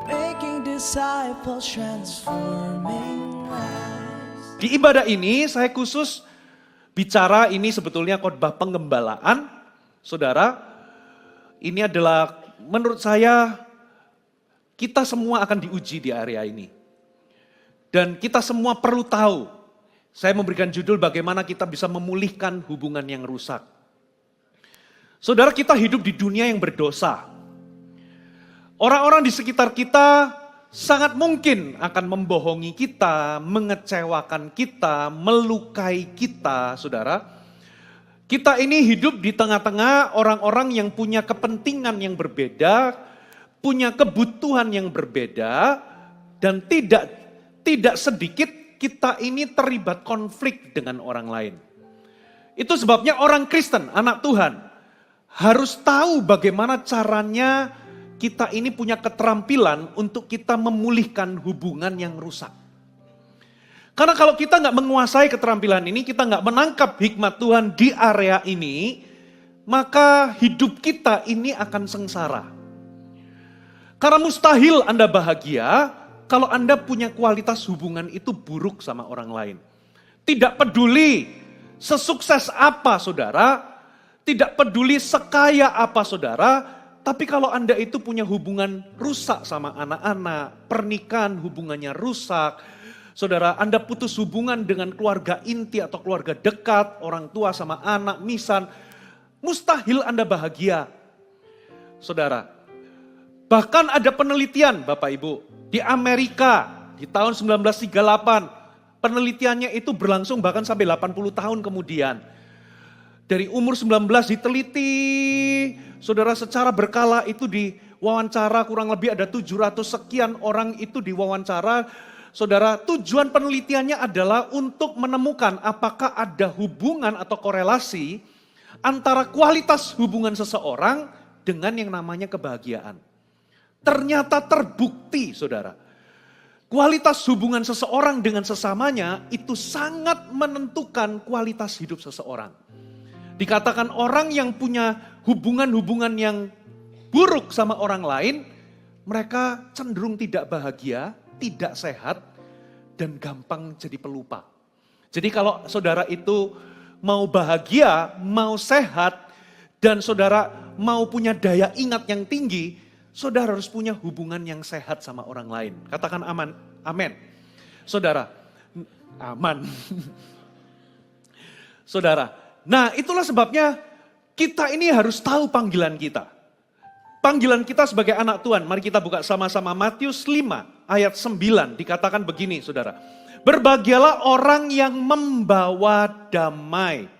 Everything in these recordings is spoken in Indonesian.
making disciples, transforming lives. Di ibadah ini saya khusus bicara, ini sebetulnya khotbah pengembalaan. Saudara, ini adalah menurut saya kita semua akan diuji di area ini. Dan kita semua perlu tahu, saya memberikan judul bagaimana kita bisa memulihkan hubungan yang rusak. Saudara, kita hidup di dunia yang berdosa. Orang-orang di sekitar kita sangat mungkin akan membohongi kita, mengecewakan kita, melukai kita, saudara. Kita ini hidup di tengah-tengah orang-orang yang punya kepentingan yang berbeda, punya kebutuhan yang berbeda, dan tidak sedikit kita ini terlibat konflik dengan orang lain. Itu sebabnya orang Kristen, anak Tuhan, harus tahu bagaimana caranya kita ini punya keterampilan untuk kita memulihkan hubungan yang rusak. Karena kalau kita nggak menguasai keterampilan ini, kita nggak menangkap hikmat Tuhan di area ini, maka hidup kita ini akan sengsara. Karena mustahil Anda bahagia kalau Anda punya kualitas hubungan itu buruk sama orang lain. Tidak peduli sesukses apa saudara, tidak peduli sekaya apa saudara, tapi kalau Anda itu punya hubungan rusak sama anak-anak, pernikahan hubungannya rusak, saudara, Anda putus hubungan dengan keluarga inti atau keluarga dekat, orang tua sama anak, misan, mustahil Anda bahagia. Saudara, bahkan ada penelitian Bapak Ibu, di Amerika di tahun 1938, penelitiannya itu berlangsung bahkan sampai 80 tahun kemudian. Dari umur 19 diteliti, saudara, secara berkala itu diwawancara, kurang lebih ada 700 sekian orang itu diwawancara. Saudara, tujuan penelitiannya adalah untuk menemukan apakah ada hubungan atau korelasi antara kualitas hubungan seseorang dengan yang namanya kebahagiaan. Ternyata terbukti, saudara. Kualitas hubungan seseorang dengan sesamanya itu sangat menentukan kualitas hidup seseorang. Dikatakan orang yang punya hubungan-hubungan yang buruk sama orang lain, mereka cenderung tidak bahagia, tidak sehat, dan gampang jadi pelupa. Jadi kalau saudara itu mau bahagia, mau sehat, dan saudara mau punya daya ingat yang tinggi, saudara harus punya hubungan yang sehat sama orang lain. Katakan aman, amin. Saudara, aman. Saudara, nah itulah sebabnya kita ini harus tahu panggilan kita. Panggilan kita sebagai anak Tuhan. Mari kita buka sama-sama Matius 5 ayat 9. Dikatakan begini saudara. Berbahagialah orang yang membawa damai.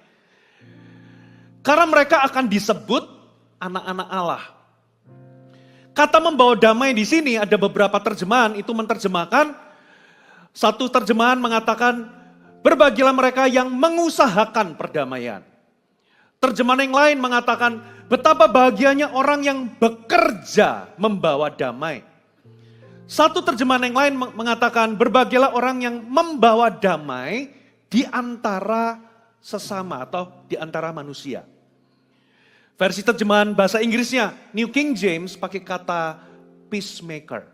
Karena mereka akan disebut anak-anak Allah. Kata membawa damai di sini ada beberapa terjemahan itu menerjemahkan. Satu terjemahan mengatakan berbahagialah mereka yang mengusahakan perdamaian. Terjemahan yang lain mengatakan betapa bahagianya orang yang bekerja membawa damai. Satu terjemahan yang lain mengatakan berbahagialah orang yang membawa damai di antara sesama atau di antara manusia. Versi terjemahan bahasa Inggrisnya, New King James pakai kata peacemaker.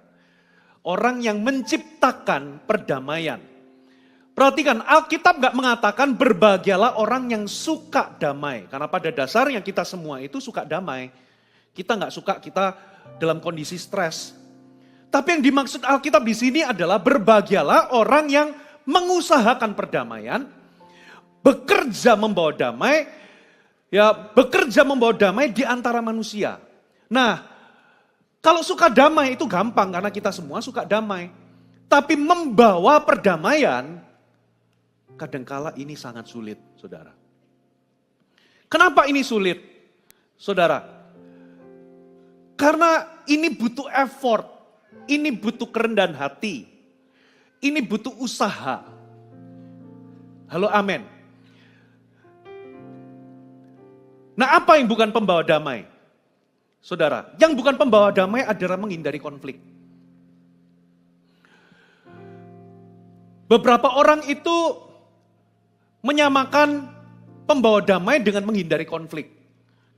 Orang yang menciptakan perdamaian. Perhatikan, Alkitab gak mengatakan berbahagialah orang yang suka damai. Karena pada dasarnya kita semua itu suka damai. Kita gak suka kita dalam kondisi stres. Tapi yang dimaksud Alkitab di sini adalah berbahagialah orang yang mengusahakan perdamaian, bekerja membawa damai, bekerja membawa damai di antara manusia. Nah, kalau suka damai itu gampang karena kita semua suka damai. Tapi membawa perdamaian, kadangkala ini sangat sulit, saudara. Kenapa ini sulit, saudara? Karena ini butuh effort, ini butuh kerendahan hati, ini butuh usaha. Halo, amin. Nah, apa yang bukan pembawa damai? Saudara, yang bukan pembawa damai adalah menghindari konflik. Beberapa orang itu menyamakan pembawa damai dengan menghindari konflik.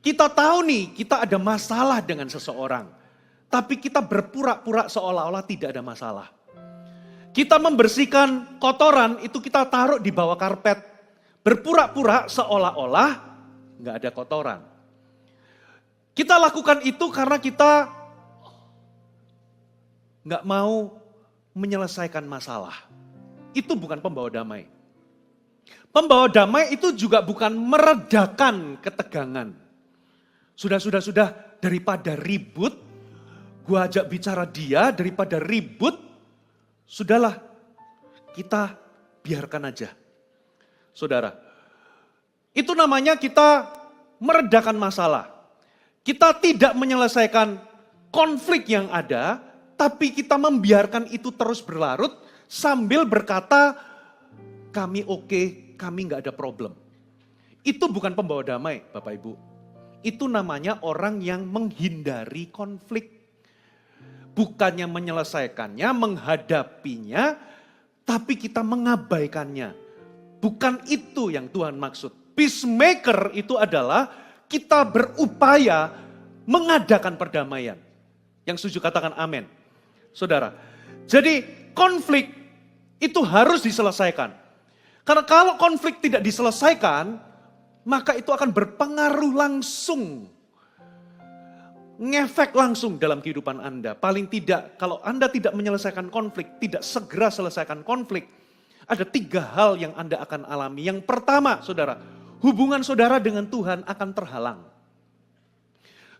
Kita tahu nih, kita ada masalah dengan seseorang. tapi kita berpura-pura seolah-olah tidak ada masalah. Kita membersihkan kotoran itu kita taruh di bawah karpet. Berpura-pura seolah-olah nggak ada kotoran. Kita lakukan itu karena kita nggak mau menyelesaikan masalah. Itu bukan pembawa damai. Pembawa damai itu juga bukan meredakan ketegangan. Sudah, daripada ribut, gua ajak bicara dia, daripada ribut, sudahlah, kita biarkan aja. Saudara, itu namanya kita meredakan masalah. Kita tidak menyelesaikan konflik yang ada, tapi kita membiarkan itu terus berlarut sambil berkata, kami oke, kami nggak ada problem. Itu bukan pembawa damai, Bapak Ibu. Itu namanya orang yang menghindari konflik. Bukannya menyelesaikannya, menghadapinya, tapi kita mengabaikannya. Bukan itu yang Tuhan maksud. Peacemaker itu adalah kita berupaya mengadakan perdamaian. Yang setuju katakan amin. Saudara, jadi konflik itu harus diselesaikan. Karena kalau konflik tidak diselesaikan, maka itu akan berpengaruh langsung. Ngefek langsung dalam kehidupan Anda. Paling tidak, kalau Anda tidak menyelesaikan konflik, tidak segera selesaikan konflik, ada 3 hal yang Anda akan alami. Yang pertama, saudara, hubungan saudara dengan Tuhan akan terhalang.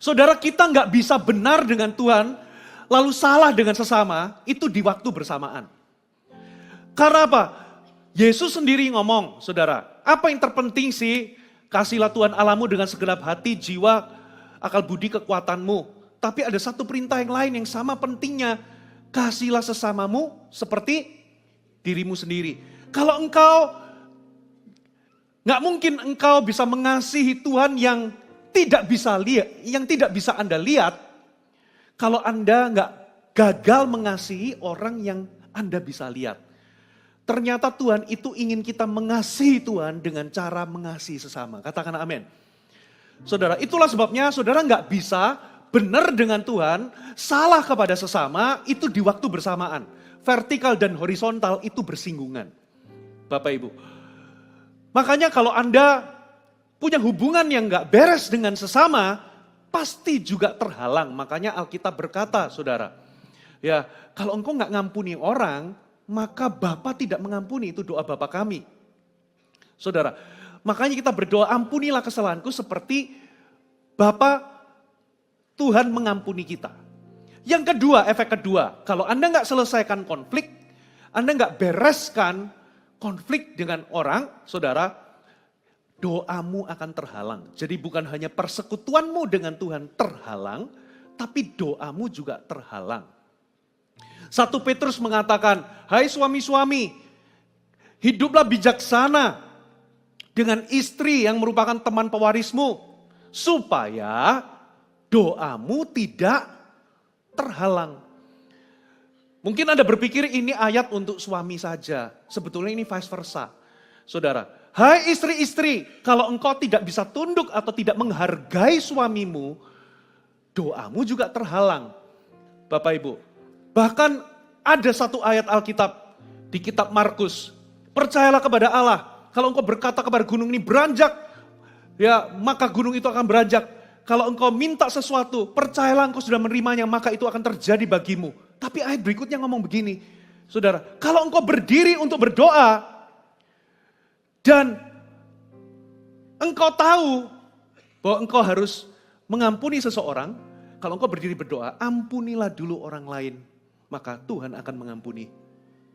Saudara, kita nggak bisa benar dengan Tuhan, lalu salah dengan sesama, itu di waktu bersamaan. Karena apa? Yesus sendiri ngomong, saudara, apa yang terpenting sih? Kasihlah Tuhan Allahmu dengan segenap hati, jiwa, akal budi, kekuatanmu. Tapi ada satu perintah yang lain yang sama pentingnya. Kasihlah sesamamu seperti dirimu sendiri. Kalau nggak mungkin engkau bisa mengasihi Tuhan yang tidak bisa lihat, yang tidak bisa Anda lihat, kalau Anda nggak gagal mengasihi orang yang Anda bisa lihat. Ternyata Tuhan itu ingin kita mengasihi Tuhan dengan cara mengasihi sesama. Katakan amin. Saudara, itulah sebabnya saudara nggak bisa benar dengan Tuhan, salah kepada sesama, itu di waktu bersamaan. Vertikal dan horizontal itu bersinggungan. Bapak Ibu. Makanya kalau Anda punya hubungan yang nggak beres dengan sesama, pasti juga terhalang. Makanya Alkitab berkata, saudara, ya kalau engkau nggak ngampuni orang, maka Bapa tidak mengampuni, itu doa Bapa kami. Saudara, makanya kita berdoa, ampunilah kesalahanku seperti Bapa Tuhan mengampuni kita. Yang kedua, efek kedua, kalau Anda nggak selesaikan konflik, Anda nggak bereskan konflik dengan orang, saudara, doamu akan terhalang. Jadi bukan hanya persekutuanmu dengan Tuhan terhalang, tapi doamu juga terhalang. 1 Petrus mengatakan, hai suami-suami, hiduplah bijaksana dengan istri yang merupakan teman pewarismu, supaya doamu tidak terhalang. Mungkin Anda berpikir ini ayat untuk suami saja, sebetulnya ini vice versa. Saudara, hai istri-istri, kalau engkau tidak bisa tunduk atau tidak menghargai suamimu, doamu juga terhalang. Bapak Ibu, bahkan ada satu ayat Alkitab di kitab Markus. Percayalah kepada Allah. Kalau engkau berkata kepada gunung ini beranjak, ya maka gunung itu akan beranjak. Kalau engkau minta sesuatu, percayalah engkau sudah menerimanya, maka itu akan terjadi bagimu. Tapi ayat berikutnya ngomong begini, saudara. Kalau engkau berdiri untuk berdoa, dan engkau tahu bahwa engkau harus mengampuni seseorang, kalau engkau berdiri berdoa, ampunilah dulu orang lain. Maka Tuhan akan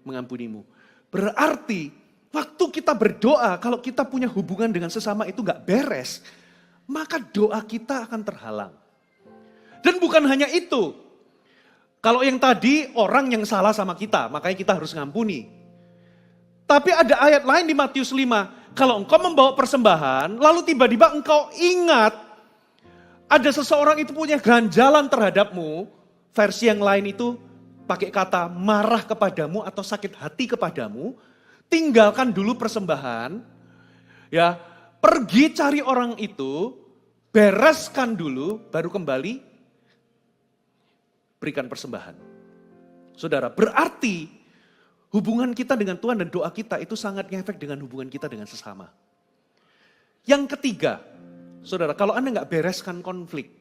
mengampunimu. Berarti waktu kita berdoa, kalau kita punya hubungan dengan sesama itu gak beres, maka doa kita akan terhalang. Dan bukan hanya itu. Kalau yang tadi orang yang salah sama kita, makanya kita harus ngampuni. Tapi ada ayat lain di Matius 5, kalau engkau membawa persembahan, lalu tiba-tiba engkau ingat, ada seseorang itu punya ganjalan terhadapmu, versi yang lain itu pakai kata marah kepadamu atau sakit hati kepadamu, tinggalkan dulu persembahan, ya pergi cari orang itu, bereskan dulu, baru kembali berikan persembahan. Saudara, berarti hubungan kita dengan Tuhan dan doa kita itu sangat ngefek dengan hubungan kita dengan sesama. Yang ketiga, saudara, kalau Anda nggak bereskan konflik,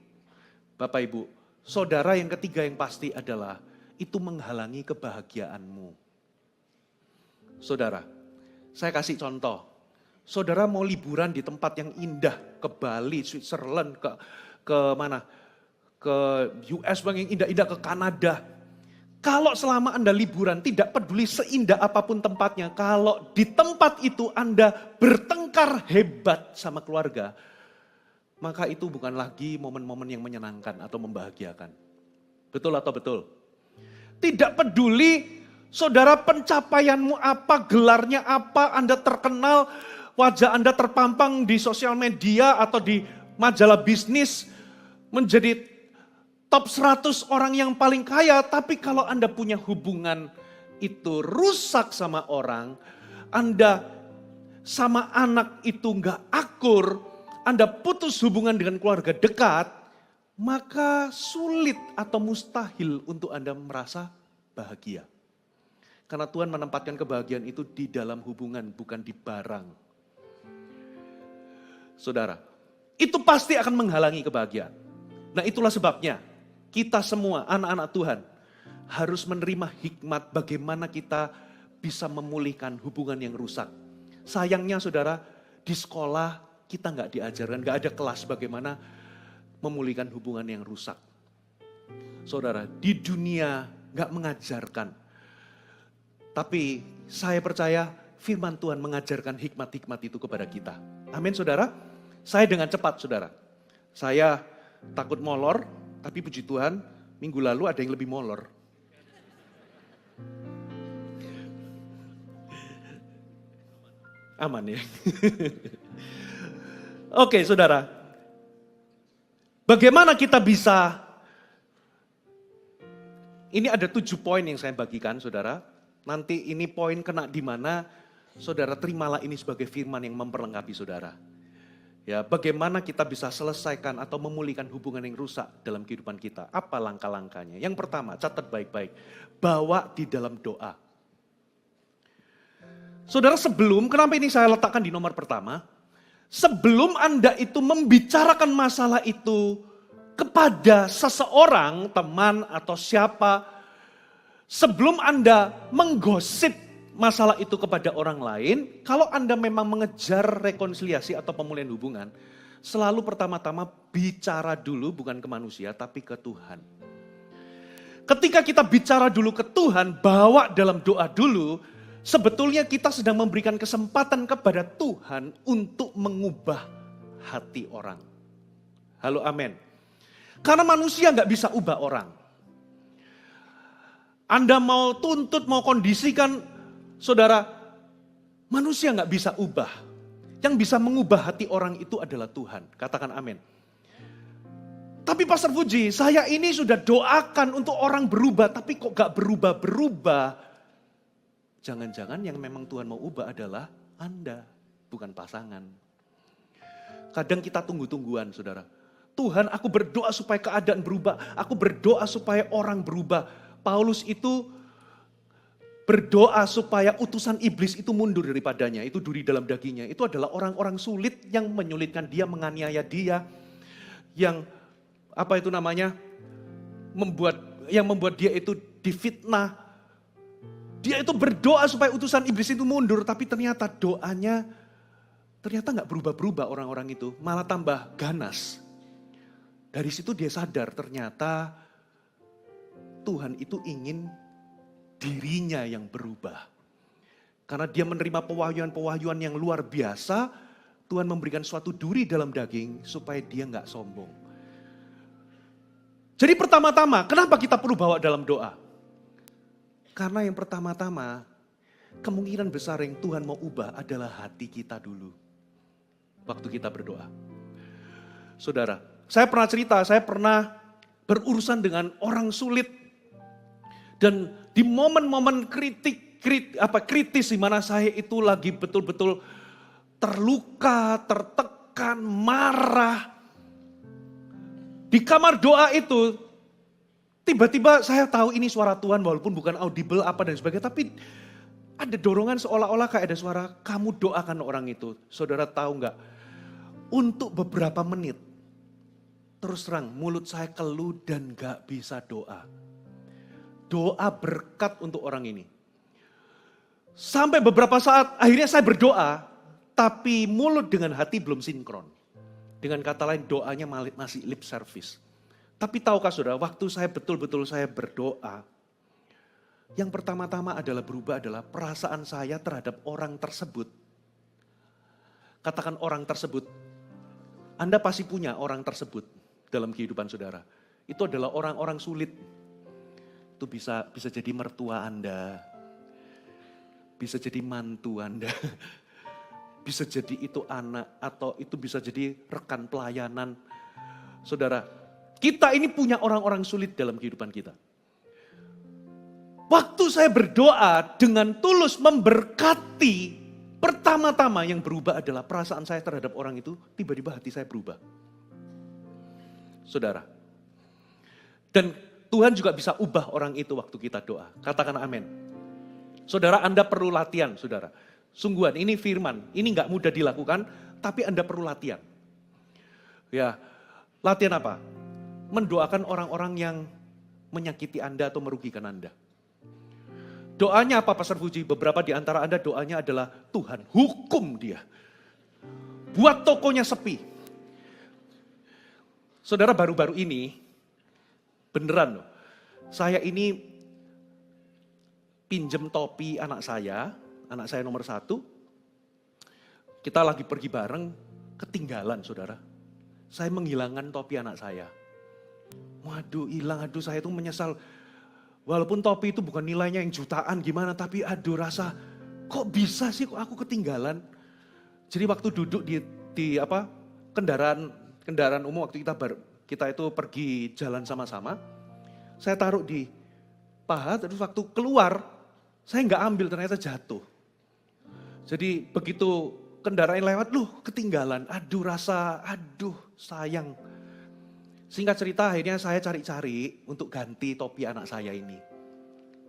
Bapak Ibu, saudara, yang ketiga yang pasti adalah itu menghalangi kebahagiaanmu. Saudara, saya kasih contoh. Saudara mau liburan di tempat yang indah, ke Bali, Switzerland, ke mana? Ke US yang indah-indah, ke Kanada. Kalau selama Anda liburan tidak peduli seindah apapun tempatnya, kalau di tempat itu Anda bertengkar hebat sama keluarga, maka itu bukan lagi momen-momen yang menyenangkan atau membahagiakan. Betul atau betul? Tidak peduli saudara pencapaianmu apa, gelarnya apa, Anda terkenal, wajah Anda terpampang di sosial media atau di majalah bisnis menjadi top 100 orang yang paling kaya, tapi kalau Anda punya hubungan itu rusak sama orang, Anda sama anak itu nggak akur, Anda putus hubungan dengan keluarga dekat, maka sulit atau mustahil untuk Anda merasa bahagia. Karena Tuhan menempatkan kebahagiaan itu di dalam hubungan, bukan di barang. Saudara, itu pasti akan menghalangi kebahagiaan. Nah, itulah sebabnya kita semua anak-anak Tuhan harus menerima hikmat bagaimana kita bisa memulihkan hubungan yang rusak. Sayangnya saudara, di sekolah kita nggak diajarkan, nggak ada kelas bagaimana memulihkan hubungan yang rusak. Saudara, di dunia nggak mengajarkan. Tapi saya percaya firman Tuhan mengajarkan hikmat-hikmat itu kepada kita. Amin saudara. Saya dengan cepat saudara. Saya takut molor. Tapi puji Tuhan, minggu lalu ada yang lebih molor. Aman ya. Oke saudara. Bagaimana kita bisa, ini ada 7 poin yang saya bagikan saudara. Nanti ini poin kena di mana, saudara terimalah ini sebagai firman yang memperlengkapi saudara. Ya, bagaimana kita bisa selesaikan atau memulihkan hubungan yang rusak dalam kehidupan kita. Apa langkah-langkahnya? Yang pertama, catat baik-baik. Bawa di dalam doa. Saudara, sebelum, kenapa ini saya letakkan di nomor pertama? Sebelum Anda itu membicarakan masalah itu kepada seseorang, teman atau siapa, sebelum Anda menggosip masalah itu kepada orang lain, kalau Anda memang mengejar rekonsiliasi atau pemulihan hubungan, selalu pertama-tama bicara dulu bukan ke manusia tapi ke Tuhan. Ketika kita bicara dulu ke Tuhan, bawa dalam doa dulu, sebetulnya kita sedang memberikan kesempatan kepada Tuhan untuk mengubah hati orang. Halo, amin. Karena manusia nggak bisa ubah orang. Anda mau tuntut, mau kondisikan, saudara, manusia nggak bisa ubah. Yang bisa mengubah hati orang itu adalah Tuhan. Katakan amin. Tapi Pastor Puji, saya ini sudah doakan untuk orang berubah, tapi kok gak berubah-berubah. Jangan-jangan yang memang Tuhan mau ubah adalah Anda, bukan pasangan. Kadang kita tunggu-tungguan saudara. Tuhan, aku berdoa supaya keadaan berubah. Aku berdoa supaya orang berubah. Paulus itu berdoa supaya utusan iblis itu mundur daripadanya. Itu duri dalam dagingnya. Itu adalah orang-orang sulit yang menyulitkan dia, menganiaya dia. Yang membuat dia itu difitnah. Dia itu berdoa supaya utusan iblis itu mundur. Tapi ternyata doanya gak berubah-berubah orang-orang itu. Malah tambah ganas. Dari situ dia sadar ternyata Tuhan itu ingin dirinya yang berubah. Karena dia menerima pewahyuan-pewahyuan yang luar biasa, Tuhan memberikan suatu duri dalam daging supaya dia gak sombong. Jadi pertama-tama, kenapa kita perlu bawa dalam doa? Karena yang pertama-tama, kemungkinan besar yang Tuhan mau ubah adalah hati kita dulu. Waktu kita berdoa. Saudara, saya pernah berurusan dengan orang sulit. Dan di momen-momen kritis di mana saya itu lagi betul-betul terluka, tertekan, marah. Di kamar doa itu tiba-tiba saya tahu ini suara Tuhan walaupun bukan audible apa dan sebagainya. Tapi ada dorongan seolah-olah kayak ada suara, kamu doakan orang itu. Saudara tahu nggak? Untuk beberapa menit, terus terang mulut saya keluh dan gak bisa doa. Doa berkat untuk orang ini. Sampai beberapa saat akhirnya saya berdoa, tapi mulut dengan hati belum sinkron. Dengan kata lain doanya masih lip service. Tapi tahukah saudara, waktu saya betul-betul saya berdoa, yang pertama-tama adalah berubah adalah perasaan saya terhadap orang tersebut. Katakan orang tersebut, Anda pasti punya orang tersebut dalam kehidupan saudara. Itu adalah orang-orang sulit. Itu bisa jadi mertua Anda, bisa jadi mantu Anda, bisa jadi itu anak, atau itu bisa jadi rekan pelayanan. Saudara, kita ini punya orang-orang sulit dalam kehidupan kita. Waktu saya berdoa dengan tulus memberkati, pertama-tama yang berubah adalah perasaan saya terhadap orang itu, tiba-tiba hati saya berubah. Saudara. Dan Tuhan juga bisa ubah orang itu waktu kita doa. Katakan amin. Saudara, Anda perlu latihan, saudara. Sungguhan, ini firman, ini gak mudah dilakukan, tapi Anda perlu latihan. Ya, latihan apa? Mendoakan orang-orang yang menyakiti Anda atau merugikan Anda. Doanya apa Pastor Puji? Beberapa di antara Anda doanya adalah Tuhan hukum dia. Buat tokonya sepi. Saudara, baru-baru ini, beneran loh. Saya ini pinjem topi anak saya nomor 1. Kita lagi pergi bareng, ketinggalan saudara. Saya menghilangkan topi anak saya. Waduh hilang, saya itu menyesal. Walaupun topi itu bukan nilainya yang jutaan gimana, tapi rasa kok bisa sih kok aku ketinggalan. Jadi waktu duduk di kendaraan umum waktu kita itu pergi jalan sama-sama, saya taruh di paha, terus waktu keluar saya nggak ambil, ternyata jatuh. Jadi begitu kendaraan lewat, ketinggalan, sayang. Singkat cerita akhirnya saya cari-cari untuk ganti topi anak saya ini.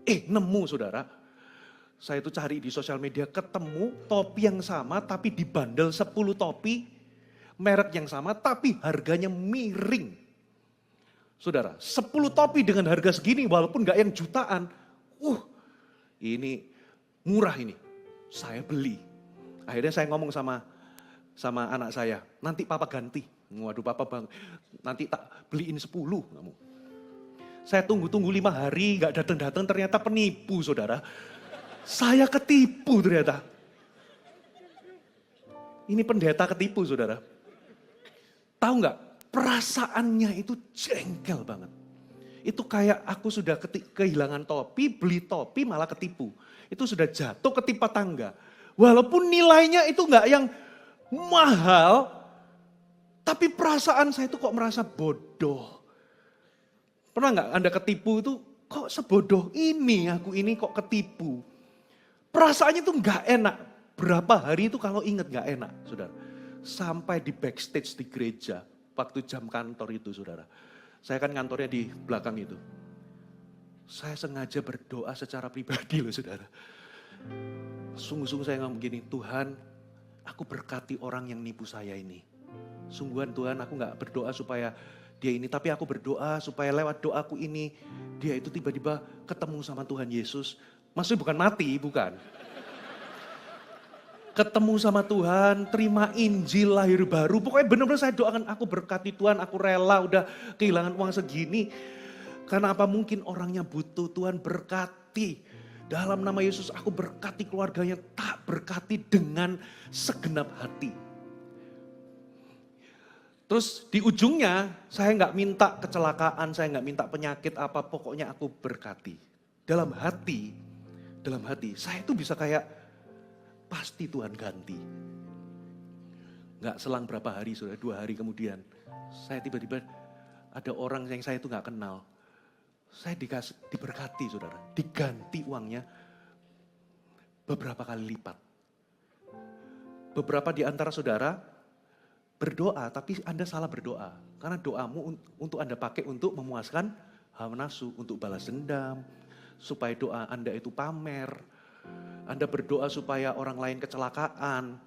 Nemu saudara. Saya itu cari di sosial media, ketemu topi yang sama tapi dibandel 10 topi. Merek yang sama tapi harganya miring. Saudara, 10 topi dengan harga segini walaupun gak yang jutaan. Ini murah ini. Saya beli. Akhirnya saya ngomong sama anak saya, nanti papa ganti. Waduh papa bang, nanti tak beliin 10 kamu. Saya tunggu 5 hari gak datang-datang, ternyata penipu saudara. Saya ketipu ternyata. Ini pendeta ketipu saudara. Tahu gak, perasaannya itu jengkel banget. Itu kayak aku sudah kehilangan topi, beli topi malah ketipu. Itu sudah jatuh ketimpa tangga. Walaupun nilainya itu gak yang mahal, tapi perasaan saya itu kok merasa bodoh. Pernah gak Anda ketipu itu, kok sebodoh ini aku ini kok ketipu. Perasaannya itu gak enak. Berapa hari itu kalau ingat gak enak saudara. Sampai di backstage di gereja, waktu jam kantor itu saudara. Saya kan kantornya di belakang itu. Saya sengaja berdoa secara pribadi loh saudara. Sungguh-sungguh saya ngomong gini, Tuhan aku berkati orang yang nipu saya ini. Sungguhan Tuhan, aku gak berdoa supaya dia ini, tapi aku berdoa supaya lewat doaku ini, dia itu tiba-tiba ketemu sama Tuhan Yesus. Maksudnya bukan mati, bukan. Ketemu sama Tuhan, terima Injil, lahir baru. Pokoknya benar-benar saya doakan, aku berkati Tuhan, aku rela udah kehilangan uang segini. Karena apa mungkin orangnya butuh, Tuhan berkati. Dalam nama Yesus aku berkati keluarganya, tak berkati dengan segenap hati. Terus di ujungnya saya nggak minta kecelakaan, saya nggak minta penyakit apa, pokoknya aku berkati. Dalam hati saya itu bisa kayak pasti Tuhan ganti. Nggak selang berapa hari, sudah 2 hari kemudian, saya tiba-tiba ada orang yang saya itu nggak kenal. Saya diberkati saudara, diganti uangnya beberapa kali lipat. Beberapa di antara saudara berdoa, tapi Anda salah berdoa. Karena doamu untuk Anda pakai untuk memuaskan hawa nafsu untuk balas dendam, supaya doa Anda itu pamer, Anda berdoa supaya orang lain kecelakaan.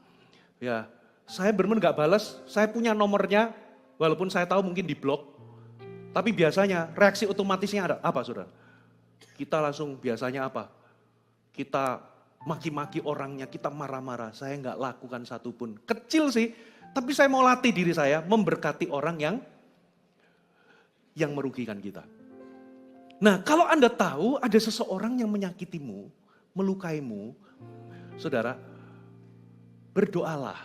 Ya, saya benar gak balas, saya punya nomornya, walaupun saya tahu mungkin diblok, tapi biasanya reaksi otomatisnya ada apa, saudara? Kita langsung biasanya apa? Kita maki-maki orangnya, kita marah-marah. Saya nggak lakukan satupun. Kecil sih, tapi saya mau latih diri saya memberkati orang yang merugikan kita. Nah, kalau Anda tahu ada seseorang yang menyakitimu, melukaimu, saudara, berdoalah.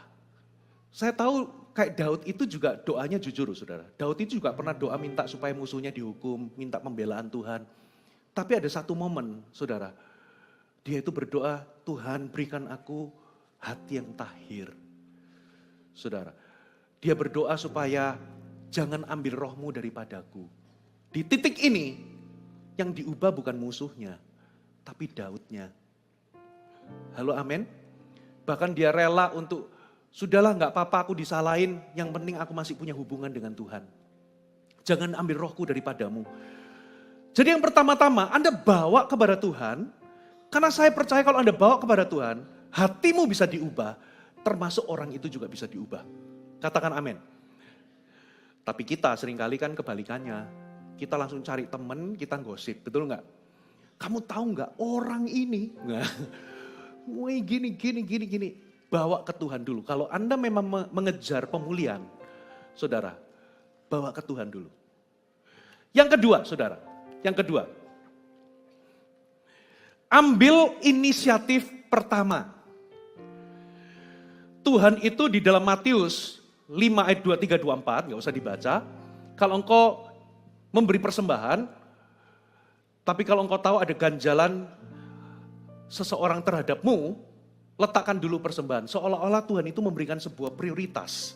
Saya tahu kayak Daud itu juga doanya jujur, saudara. Daud itu juga pernah doa minta supaya musuhnya dihukum, minta pembelaan Tuhan. Tapi ada satu momen, saudara, dia itu berdoa, Tuhan berikan aku hati yang tahir. Saudara, dia berdoa supaya jangan ambil rohmu daripadaku. Di titik ini, yang diubah bukan musuhnya, tapi Daudnya. Halo, amin. Bahkan dia rela untuk, sudahlah gak apa-apa aku disalahin, yang penting aku masih punya hubungan dengan Tuhan. Jangan ambil rohku daripadamu. Jadi yang pertama-tama Anda bawa kepada Tuhan, karena saya percaya kalau Anda bawa kepada Tuhan, hatimu bisa diubah, termasuk orang itu juga bisa diubah. Katakan amin. Tapi kita seringkali kan kebalikannya. Kita langsung cari temen, kita gosip, betul nggak? Kamu tahu nggak orang ini? Woi gini. Bawa ke Tuhan dulu. Kalau Anda memang mengejar pemulihan, saudara, bawa ke Tuhan dulu. Yang kedua, saudara, yang kedua. Ambil inisiatif pertama. Tuhan itu di dalam Matius 5 ayat 23, 24, gak usah dibaca. Kalau engkau memberi persembahan, tapi kalau engkau tahu ada ganjalan seseorang terhadapmu, letakkan dulu persembahan. Seolah-olah Tuhan itu memberikan sebuah prioritas.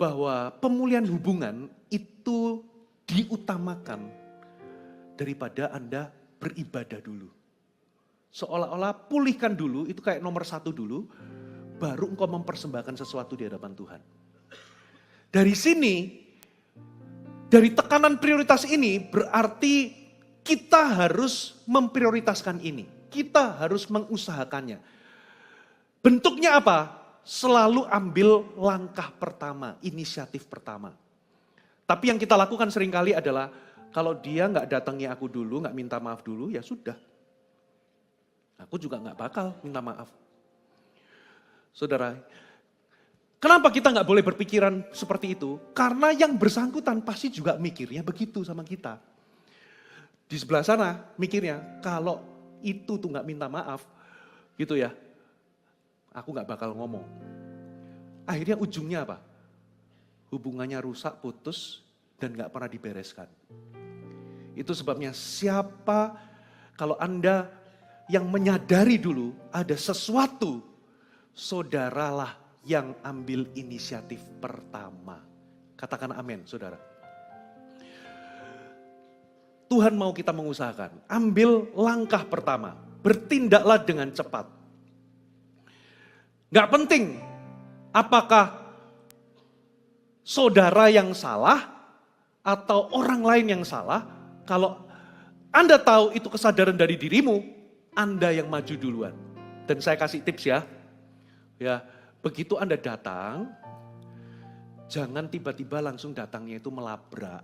Bahwa pemulihan hubungan itu diutamakan daripada Anda beribadah dulu. Seolah-olah pulihkan dulu, itu kayak nomor 1 dulu, baru engkau mempersembahkan sesuatu di hadapan Tuhan. Dari sini, dari tekanan prioritas ini berarti kita harus memprioritaskan ini. Kita harus mengusahakannya. Bentuknya apa? Selalu ambil langkah pertama, inisiatif pertama. Tapi yang kita lakukan seringkali adalah kalau dia nggak datangi aku dulu, nggak minta maaf dulu, ya sudah. Aku juga nggak bakal minta maaf. Saudara, kenapa kita nggak boleh berpikiran seperti itu? Karena yang bersangkutan pasti juga mikirnya begitu sama kita. Di sebelah sana mikirnya, kalau itu tuh nggak minta maaf, gitu ya, aku nggak bakal ngomong. Akhirnya ujungnya apa? Hubungannya rusak, putus, dan nggak pernah dibereskan. Itu sebabnya siapa, kalau Anda yang menyadari dulu ada sesuatu, saudaralah yang ambil inisiatif pertama. Katakan amin, saudara. Tuhan mau kita mengusahakan. Ambil langkah pertama. Bertindaklah dengan cepat. Gak penting apakah saudara yang salah atau orang lain yang salah. Kalau Anda tahu itu kesadaran dari dirimu, Anda yang maju duluan. Dan saya kasih tips ya. Ya, begitu Anda datang, jangan tiba-tiba langsung datangnya itu melabrak.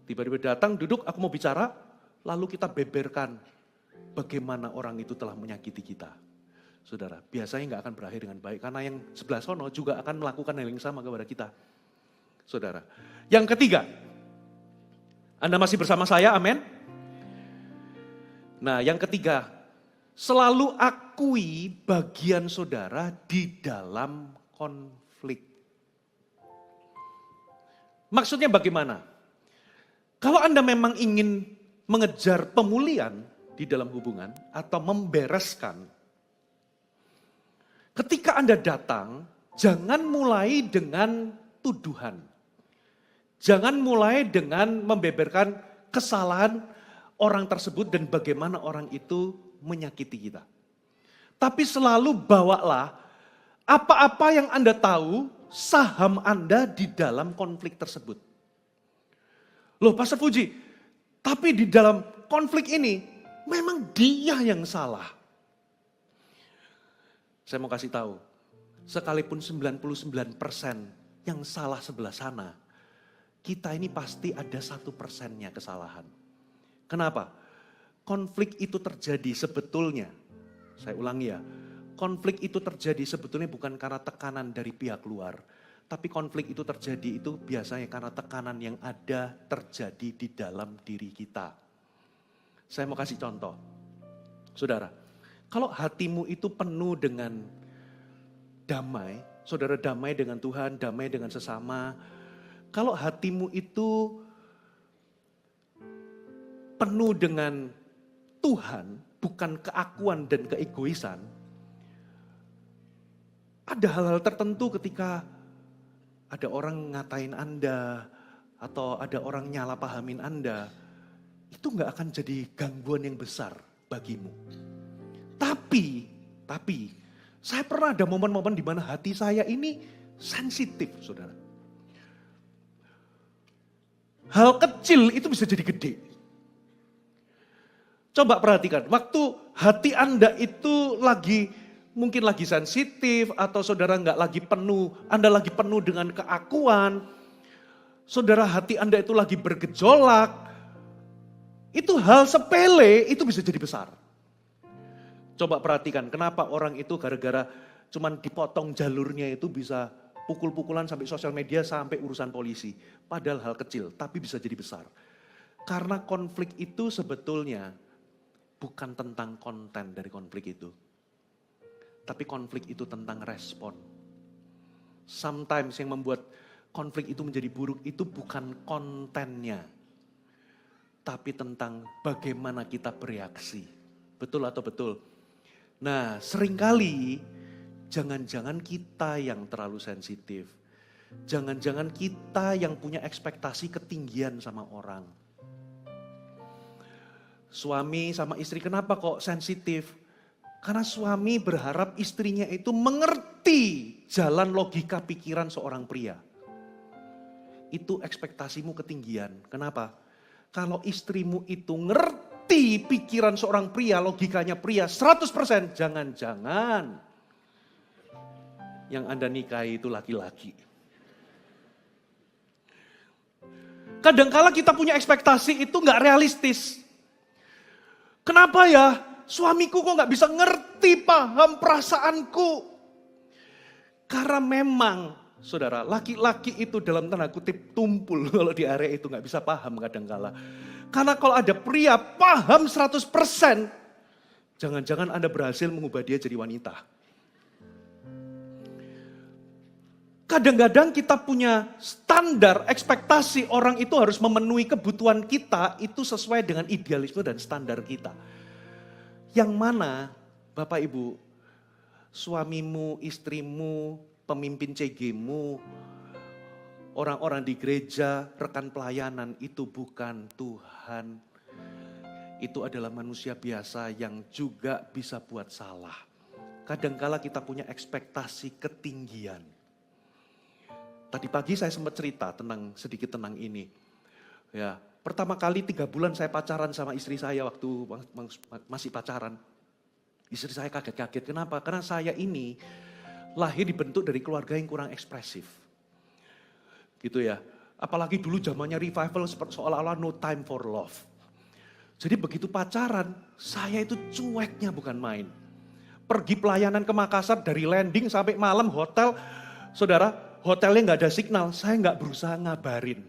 Tiba-tiba datang, duduk, aku mau bicara, lalu kita beberkan bagaimana orang itu telah menyakiti kita. Saudara, biasanya nggak akan berakhir dengan baik, karena yang sebelah sono juga akan melakukan hal yang sama kepada kita. Saudara, yang ketiga, Anda masih bersama saya, amin? Nah, yang ketiga, selalu akui bagian saudara di dalam konflik. Maksudnya bagaimana? Kalau Anda memang ingin mengejar pemulihan di dalam hubungan atau membereskan, ketika Anda datang, jangan mulai dengan tuduhan. Jangan mulai dengan membeberkan kesalahan orang tersebut dan bagaimana orang itu menyakiti kita. Tapi selalu bawalah apa-apa yang Anda tahu, saham Anda di dalam konflik tersebut. Loh Pastor Puji, tapi di dalam konflik ini memang dia yang salah. Saya mau kasih tahu, sekalipun 99% yang salah sebelah sana, kita ini pasti ada 1%-nya kesalahan. Kenapa? Konflik itu terjadi sebetulnya, saya ulangi ya, konflik itu terjadi sebetulnya bukan karena tekanan dari pihak luar, tapi konflik itu terjadi itu biasanya karena tekanan yang ada terjadi di dalam diri kita. Saya mau kasih contoh. Saudara, kalau hatimu itu penuh dengan damai, saudara damai dengan Tuhan, damai dengan sesama. Kalau hatimu itu penuh dengan Tuhan, bukan keakuan dan keegoisan, ada hal-hal tertentu ketika ada orang ngatain Anda, atau ada orang nyala pahamin Anda, itu gak akan jadi gangguan yang besar bagimu. Tapi, saya pernah ada momen-momen di mana hati saya ini sensitif, saudara. Hal kecil itu bisa jadi gede. Coba perhatikan, waktu hati Anda itu mungkin lagi sensitif, atau saudara nggak lagi penuh, Anda lagi penuh dengan keakuan, saudara hati Anda itu lagi bergejolak, itu hal sepele itu bisa jadi besar. Coba perhatikan, kenapa orang itu gara-gara cuman dipotong jalurnya itu bisa pukul-pukulan sampai sosial media, sampai urusan polisi. Padahal hal kecil, tapi bisa jadi besar. Karena konflik itu sebetulnya bukan tentang konten dari konflik itu. Tapi konflik itu tentang respon. Sometimes yang membuat konflik itu menjadi buruk itu bukan kontennya. Tapi tentang bagaimana kita bereaksi. Betul atau betul? Nah, seringkali jangan-jangan kita yang terlalu sensitif. Jangan-jangan kita yang punya ekspektasi ketinggian sama orang. Suami sama istri kenapa kok sensitif? Karena suami berharap istrinya itu mengerti jalan logika pikiran seorang pria. Itu ekspektasimu ketinggian. Kenapa? Kalau istrimu itu ngerti pikiran seorang pria, logikanya pria 100%, jangan-jangan yang Anda nikahi itu laki-laki. Kadangkala kita punya ekspektasi itu gak realistis. Kenapa ya? Suamiku kok gak bisa ngerti, paham perasaanku. Karena memang, saudara, laki-laki itu dalam tanda kutip tumpul kalau di area itu gak bisa paham kadangkala. Karena kalau ada pria paham 100%, jangan-jangan Anda berhasil mengubah dia jadi wanita. Kadang-kadang kita punya standar, ekspektasi orang itu harus memenuhi kebutuhan kita, itu sesuai dengan idealisme dan standar kita. Yang mana, Bapak Ibu, suamimu, istrimu, pemimpin CG-mu, orang-orang di gereja, rekan pelayanan, itu bukan Tuhan. Itu adalah manusia biasa yang juga bisa buat salah. Kadangkala kita punya ekspektasi ketinggian. Tadi pagi saya sempat cerita sedikit tentang ini. Ya, pertama kali 3 bulan saya pacaran sama istri saya waktu masih pacaran. Istri saya kaget-kaget, kenapa? Karena saya ini lahir dibentuk dari keluarga yang kurang ekspresif. Gitu ya. Apalagi dulu zamannya revival seolah-olah no time for love. Jadi begitu pacaran, saya itu cueknya bukan main. Pergi pelayanan ke Makassar dari landing sampai malam hotel, saudara, hotelnya gak ada signal, saya gak berusaha ngabarin.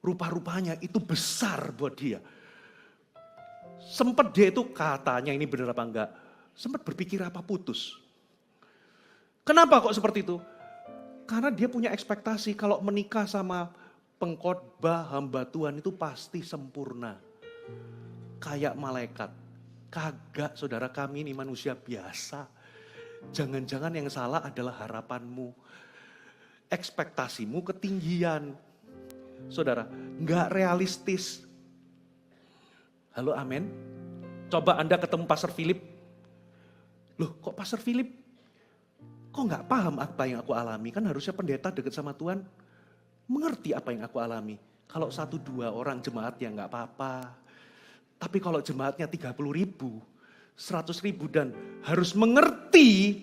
Rupa-rupanya itu besar buat dia. Sempat dia itu katanya ini benar apa enggak, sempat berpikir apa putus. Kenapa kok seperti itu? Karena dia punya ekspektasi kalau menikah sama pengkhotbah hamba Tuhan itu pasti sempurna. Kayak malaikat. Kagak, saudara, kami ini manusia biasa. Jangan-jangan yang salah adalah harapanmu. Ekspektasimu ketinggian. Saudara, gak realistis. Halo, amin. Coba Anda ketemu Pastor Philip. Loh, kok Pastor Philip? Kok gak paham apa yang aku alami? Kan harusnya pendeta dekat sama Tuhan mengerti apa yang aku alami. Kalau 1-2 orang jemaat ya nggak apa-apa. Tapi kalau jemaatnya 30.000, 100.000 dan harus mengerti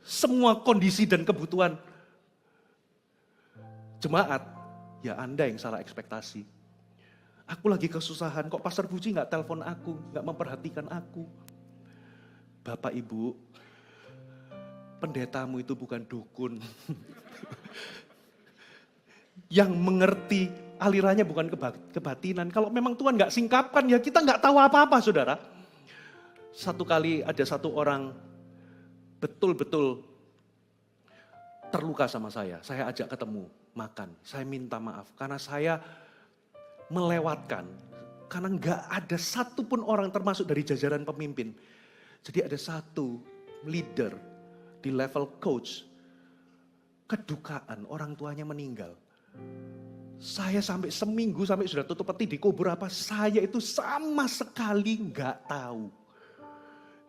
semua kondisi dan kebutuhan jemaat, ya Anda yang salah ekspektasi. Aku lagi kesusahan, kok Pastor Puji nggak telepon aku, nggak memperhatikan aku. Bapak Ibu, pendetamu itu bukan dukun. Yang mengerti alirannya bukan kebatinan. Kalau memang Tuhan nggak singkapkan ya kita nggak tahu apa-apa saudara. Satu kali ada satu orang betul-betul terluka sama saya ajak ketemu, makan. Saya minta maaf karena saya melewatkan. Karena nggak ada satupun orang termasuk dari jajaran pemimpin. Jadi ada satu leader di level coach, kedukaan orang tuanya meninggal. Saya sampai seminggu sampai sudah tutup peti di kubur apa, saya itu sama sekali nggak tahu.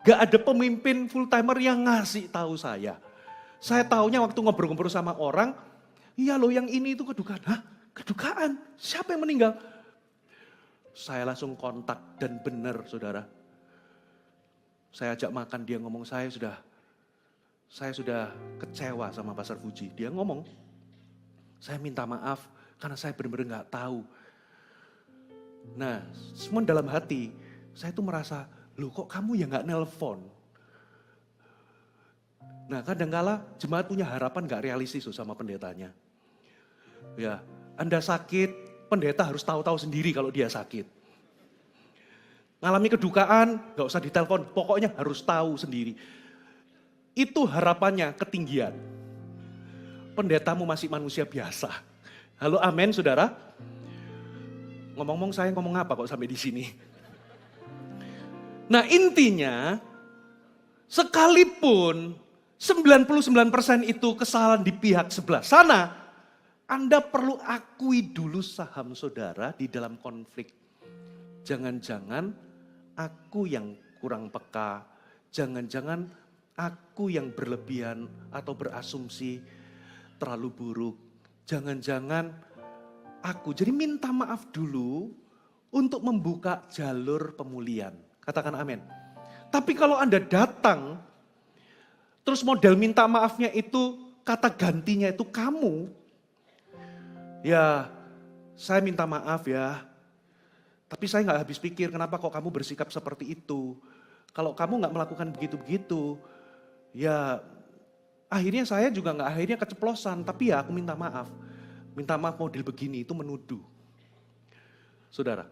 Nggak ada pemimpin full timer yang ngasih tahu saya. Saya taunya waktu ngobrol-ngobrol sama orang, iya loh yang ini itu kedukaan. Hah? Kedukaan? Siapa yang meninggal? Saya langsung kontak dan benar saudara. Saya ajak makan, dia ngomong saya sudah kecewa sama Pastor Puji. Dia ngomong, saya minta maaf karena saya benar-benar gak tahu. Nah, semua dalam hati, saya tuh merasa, loh kok kamu yang gak nelpon? Nah kadangkala jemaat punya harapan gak realistis sama pendetanya. Ya, Anda sakit, pendeta harus tahu-tahu sendiri kalau dia sakit. Ngalami kedukaan, gak usah ditelepon, pokoknya harus tahu sendiri. Itu harapannya ketinggian. Pendetamu masih manusia biasa. Halo amin saudara. Ngomong-ngomong saya ngomong apa kok sampai di sini. Nah intinya, sekalipun 99% itu kesalahan di pihak sebelah sana, Anda perlu akui dulu saham saudara di dalam konflik. Jangan-jangan aku yang kurang peka, jangan-jangan aku yang berlebihan atau berasumsi terlalu buruk. Jangan-jangan aku, jadi minta maaf dulu untuk membuka jalur pemulihan. Katakan amin. Tapi kalau Anda datang, terus model minta maafnya itu, kata gantinya itu kamu. Ya, saya minta maaf ya. Tapi saya gak habis pikir kenapa kok kamu bersikap seperti itu. Kalau kamu gak melakukan begitu-begitu, ya akhirnya saya juga gak akhirnya keceplosan. Tapi ya aku minta maaf. Minta maaf model begini itu menuduh. Saudara,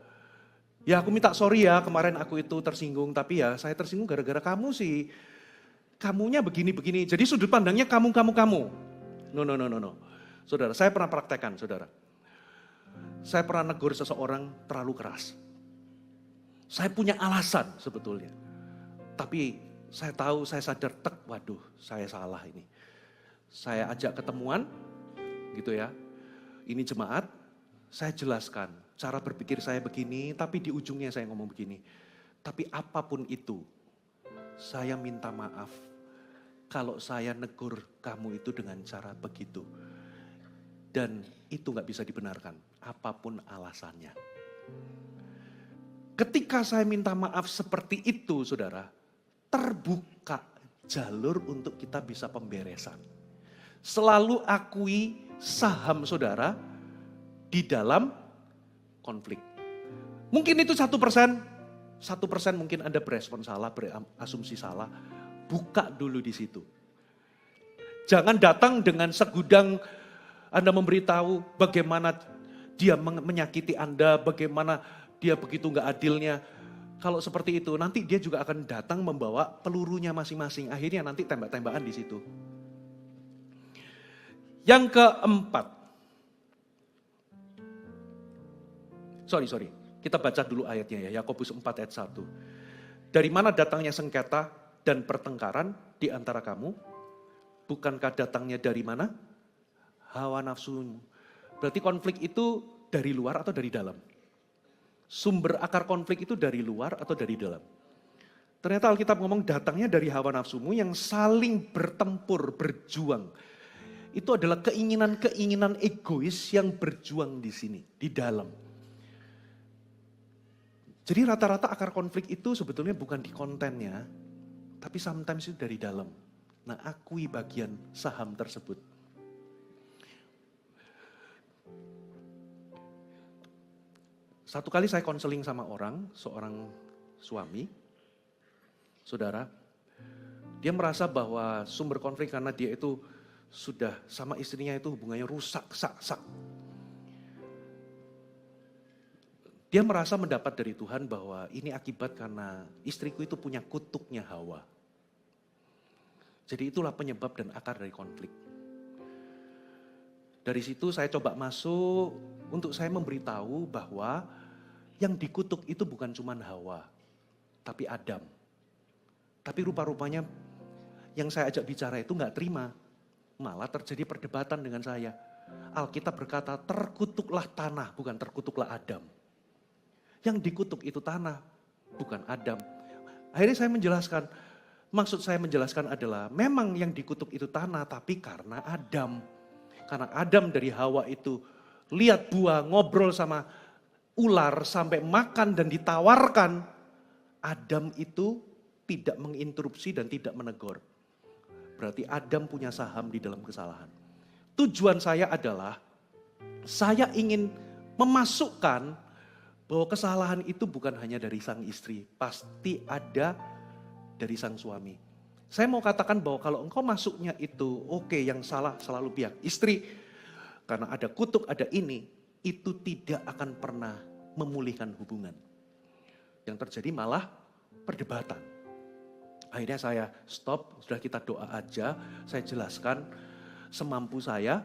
ya aku minta sorry ya kemarin aku itu tersinggung. Tapi ya saya tersinggung gara-gara kamu sih. Kamunya begini-begini. Jadi sudut pandangnya kamu. No. Saudara, saya pernah praktekkan saudara. Saya pernah negur seseorang terlalu keras. Saya punya alasan sebetulnya. Tapi saya tahu, saya sadar, waduh saya salah ini. Saya ajak ketemuan gitu ya. Ini jemaat, saya jelaskan. Cara berpikir saya begini, tapi di ujungnya saya ngomong begini. Tapi apapun itu, saya minta maaf kalau saya negur kamu itu dengan cara begitu. Dan itu gak bisa dibenarkan, apapun alasannya. Ketika saya minta maaf seperti itu saudara, terbuka jalur untuk kita bisa pemberesan. Selalu akui saham saudara di dalam konflik. Mungkin itu 1%, 1% mungkin Anda berespon salah, berasumsi salah. Buka dulu di situ. Jangan datang dengan segudang Anda memberitahu bagaimana dia menyakiti Anda, bagaimana dia begitu gak adilnya. Kalau seperti itu nanti dia juga akan datang membawa pelurunya masing-masing. Akhirnya nanti tembak-tembakan di situ. Yang keempat. Sorry. Kita baca dulu ayatnya ya. Yakobus 4 ayat 1. Dari mana datangnya sengketa dan pertengkaran di antara kamu? Bukankah datangnya dari mana? Hawa nafsumu. Berarti konflik itu dari luar atau dari dalam? Sumber akar konflik itu dari luar atau dari dalam? Ternyata Alkitab ngomong datangnya dari hawa nafsumu yang saling bertempur, berjuang. itu adalah keinginan-keinginan egois yang berjuang di sini, di dalam. Jadi rata-rata akar konflik itu sebetulnya bukan di kontennya, tapi sometimes itu dari dalam. Nah, akui bagian saham tersebut. Satu kali saya konseling sama seorang suami, saudara, dia merasa bahwa sumber konflik karena dia itu sudah sama istrinya itu hubungannya rusak, sak. Dia merasa mendapat dari Tuhan bahwa ini akibat karena istriku itu punya kutuknya Hawa. Jadi itulah penyebab dan akar dari konflik. Dari situ saya coba masuk untuk saya memberitahu bahwa yang dikutuk itu bukan cuma Hawa, tapi Adam. Tapi rupa-rupanya yang saya ajak bicara itu gak terima. Malah terjadi perdebatan dengan saya. Alkitab berkata terkutuklah tanah, bukan terkutuklah Adam. Yang dikutuk itu tanah, bukan Adam. Akhirnya saya menjelaskan, maksud saya menjelaskan adalah memang yang dikutuk itu tanah, tapi karena Adam. Karena Adam dari Hawa itu lihat buah, ngobrol sama ular sampai makan dan ditawarkan. Adam itu tidak menginterupsi dan tidak menegur. Berarti Adam punya saham di dalam kesalahan. Tujuan saya adalah, saya ingin memasukkan bahwa kesalahan itu bukan hanya dari sang istri, pasti ada dari sang suami. Saya mau katakan bahwa kalau engkau masuknya itu, oke, yang salah selalu pihak istri, karena ada kutuk, ada ini, itu tidak akan pernah memulihkan hubungan. Yang terjadi malah perdebatan. Akhirnya saya stop, sudah kita doa aja, saya jelaskan semampu saya,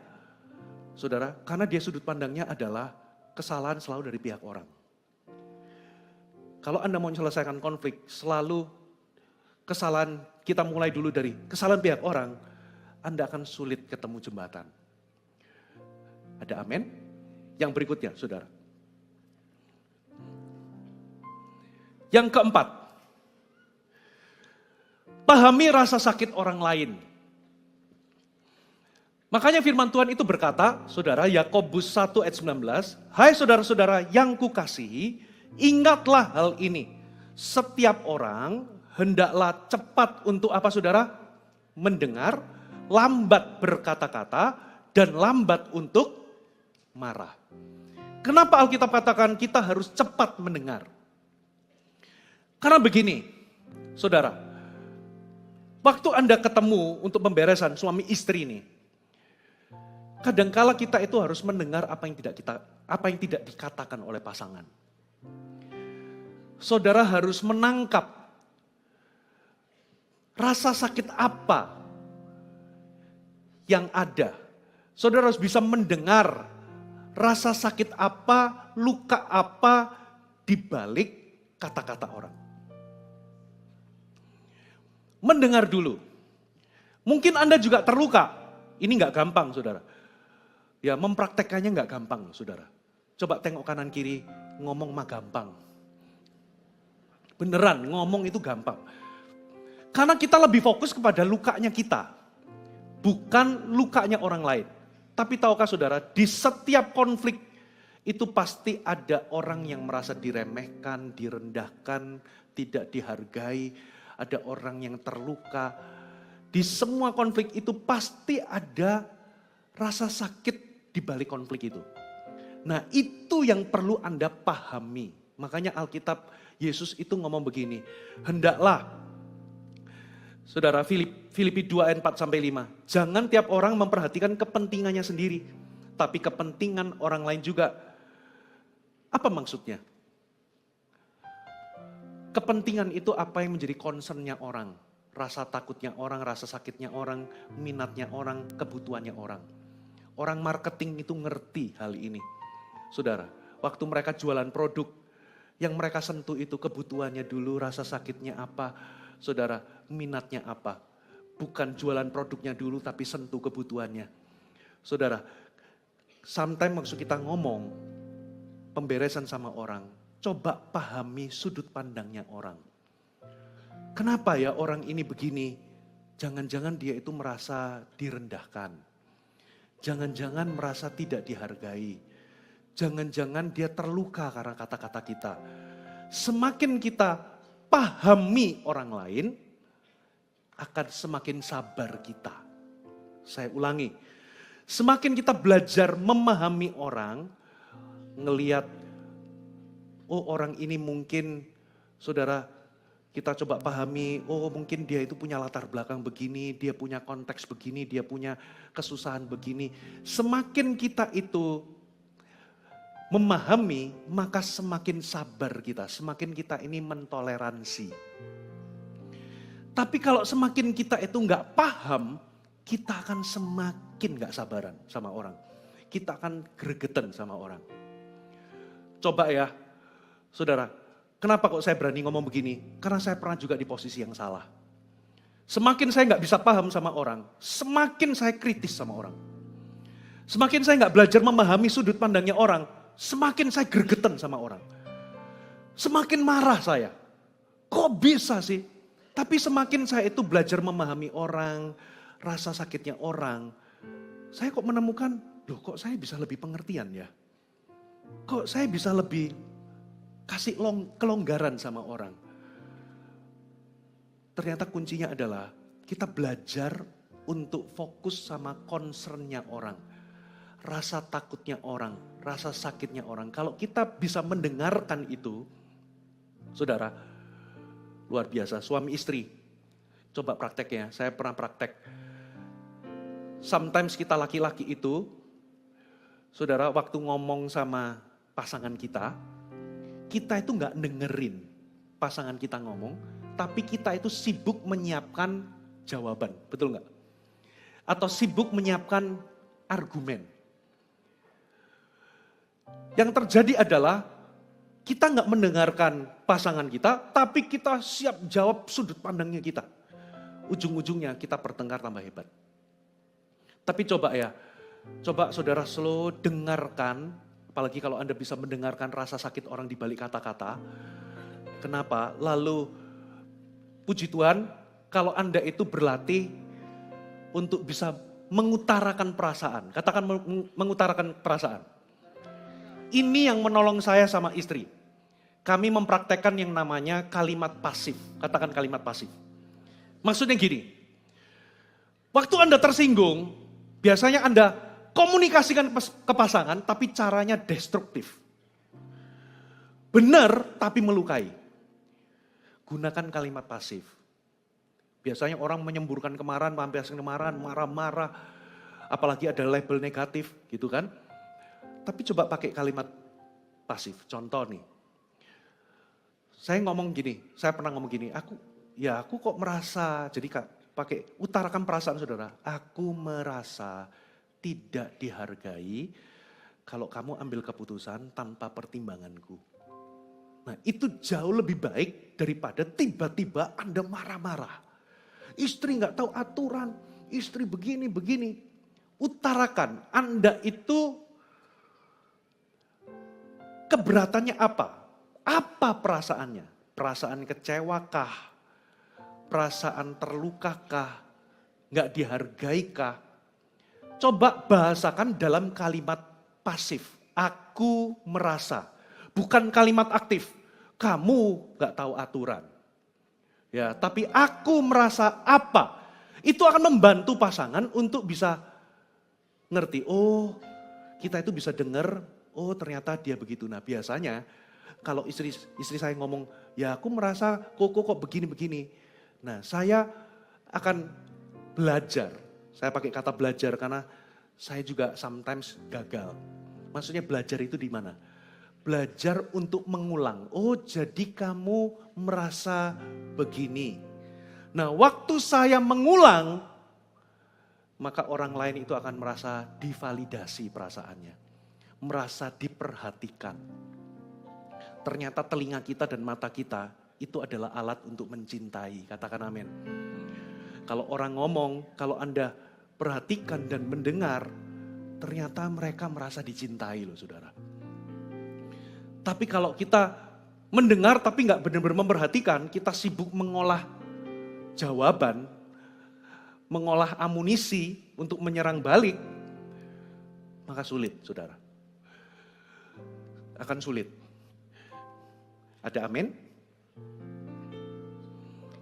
saudara, karena dia sudut pandangnya adalah kesalahan selalu dari pihak orang. Kalau Anda mau menyelesaikan konflik, selalu kesalahan kita mulai dulu dari kesalahan pihak orang, Anda akan sulit ketemu jembatan. Ada amin? Yang berikutnya, saudara. Yang keempat, pahami rasa sakit orang lain. Makanya firman Tuhan itu berkata, saudara, Yakobus 1 ayat 19, hai saudara-saudara yang kukasihi, ingatlah hal ini, setiap orang hendaklah cepat untuk apa saudara? Mendengar, lambat berkata-kata, dan lambat untuk marah. Kenapa Alkitab katakan kita harus cepat mendengar? Karena begini, saudara, waktu Anda ketemu untuk pemberesan suami istri ini, kadangkala kita itu harus mendengar apa yang tidak dikatakan oleh pasangan. Saudara harus menangkap rasa sakit apa yang ada. Saudara harus bisa mendengar rasa sakit apa, luka apa di balik kata-kata orang. Mendengar dulu. Mungkin Anda juga terluka. Ini gak gampang, saudara. Ya, mempraktekannya gak gampang, saudara. Coba tengok kanan kiri, ngomong mah gampang. Beneran, ngomong itu gampang. Karena kita lebih fokus kepada lukanya kita. Bukan lukanya orang lain. Tapi tahukah saudara, di setiap konflik itu pasti ada orang yang merasa diremehkan, direndahkan, tidak dihargai. Ada orang yang terluka. Di semua konflik itu pasti ada rasa sakit di balik konflik itu. Nah, itu yang perlu Anda pahami. Makanya Alkitab Yesus itu ngomong begini, hendaklah, saudara, Filipi 2 ayat 4 sampai 5, jangan tiap orang memperhatikan kepentingannya sendiri, tapi kepentingan orang lain juga. Apa maksudnya? Kepentingan itu apa yang menjadi concernnya orang, rasa takutnya orang, rasa sakitnya orang, minatnya orang, kebutuhannya orang. Orang marketing itu ngerti hal ini. Saudara, waktu mereka jualan produk, yang mereka sentuh itu kebutuhannya dulu, rasa sakitnya apa, saudara, minatnya apa. Bukan jualan produknya dulu, tapi sentuh kebutuhannya. Saudara, sometimes maksud kita ngomong, pemberesan sama orang, coba pahami sudut pandangnya orang. Kenapa ya orang ini begini? Jangan-jangan dia itu merasa direndahkan. Jangan-jangan merasa tidak dihargai. Jangan-jangan dia terluka karena kata-kata kita. Semakin kita pahami orang lain, akan semakin sabar kita. Saya ulangi, semakin kita belajar memahami orang, ngelihat, oh orang ini mungkin, saudara, kita coba pahami, oh mungkin dia itu punya latar belakang begini, dia punya konteks begini, dia punya kesusahan begini. Semakin kita itu memahami, maka semakin sabar kita, semakin kita ini mentoleransi. Tapi kalau semakin kita itu nggak paham, kita akan semakin nggak sabaran sama orang. Kita akan gregetan sama orang. Coba ya, saudara, kenapa kok saya berani ngomong begini? Karena saya pernah juga di posisi yang salah. Semakin saya nggak bisa paham sama orang, semakin saya kritis sama orang. Semakin saya nggak belajar memahami sudut pandangnya orang, semakin saya gregetan sama orang. Semakin marah saya. Kok bisa sih? Tapi semakin saya itu belajar memahami orang, rasa sakitnya orang, saya kok menemukan, loh kok saya bisa lebih pengertian ya? Kok saya bisa lebih kasih kelonggaran sama orang. Ternyata kuncinya adalah kita belajar untuk fokus sama concernnya orang. Rasa takutnya orang, rasa sakitnya orang. Kalau kita bisa mendengarkan itu, saudara, luar biasa. Suami istri, coba praktek ya, saya pernah praktek. Sometimes kita laki-laki itu, saudara, waktu ngomong sama pasangan kita itu nggak dengerin pasangan kita ngomong, tapi kita itu sibuk menyiapkan jawaban, betul nggak? Atau sibuk menyiapkan argumen. Yang terjadi adalah kita nggak mendengarkan pasangan kita, tapi kita siap jawab sudut pandangnya kita. Ujung-ujungnya kita bertengkar tambah hebat. Tapi coba ya, coba saudara slow dengarkan. Apalagi kalau Anda bisa mendengarkan rasa sakit orang di balik kata-kata. Kenapa? Lalu puji Tuhan kalau Anda itu berlatih untuk bisa mengutarakan perasaan. Katakan mengutarakan perasaan. Ini yang menolong saya sama istri. Kami mempraktekkan yang namanya kalimat pasif. Katakan kalimat pasif. Maksudnya gini. Waktu Anda tersinggung, biasanya Anda komunikasikan ke pasangan tapi caranya destruktif. Benar tapi melukai. Gunakan kalimat pasif. Biasanya orang menyemburkan kemarahan, melampiaskan kemarahan, marah-marah. Apalagi ada label negatif gitu kan. Tapi coba pakai kalimat pasif. Contoh nih. Saya ngomong gini, saya pernah ngomong gini, aku kok merasa, jadi pakai utarakan perasaan saudara. Aku merasa tidak dihargai kalau kamu ambil keputusan tanpa pertimbanganku. Nah itu jauh lebih baik daripada tiba-tiba Anda marah-marah. Istri nggak tahu aturan, istri begini. Utarakan, Anda itu keberatannya apa? Apa perasaannya? Perasaan kecewakah? Perasaan terlukakah? Nggak dihargaikah? Coba bahasakan dalam kalimat pasif. Aku merasa. Bukan kalimat aktif. Kamu gak tahu aturan. Ya, tapi aku merasa apa. Itu akan membantu pasangan untuk bisa ngerti. Oh, kita itu bisa dengar. Oh, ternyata dia begitu. Nah, biasanya kalau istri saya ngomong, ya aku merasa kok begini-begini. Nah, saya akan belajar. Saya pakai kata belajar karena saya juga sometimes gagal. Maksudnya belajar itu di mana? Belajar untuk mengulang. Oh jadi kamu merasa begini. Nah waktu saya mengulang, maka orang lain itu akan merasa divalidasi perasaannya. Merasa diperhatikan. Ternyata telinga kita dan mata kita itu adalah alat untuk mencintai. Katakan amin. Kalau orang ngomong, kalau Anda perhatikan dan mendengar, ternyata mereka merasa dicintai loh saudara. Tapi kalau kita mendengar tapi nggak benar-benar memperhatikan, kita sibuk mengolah jawaban, mengolah amunisi untuk menyerang balik, maka sulit, saudara. Akan sulit. Ada amin?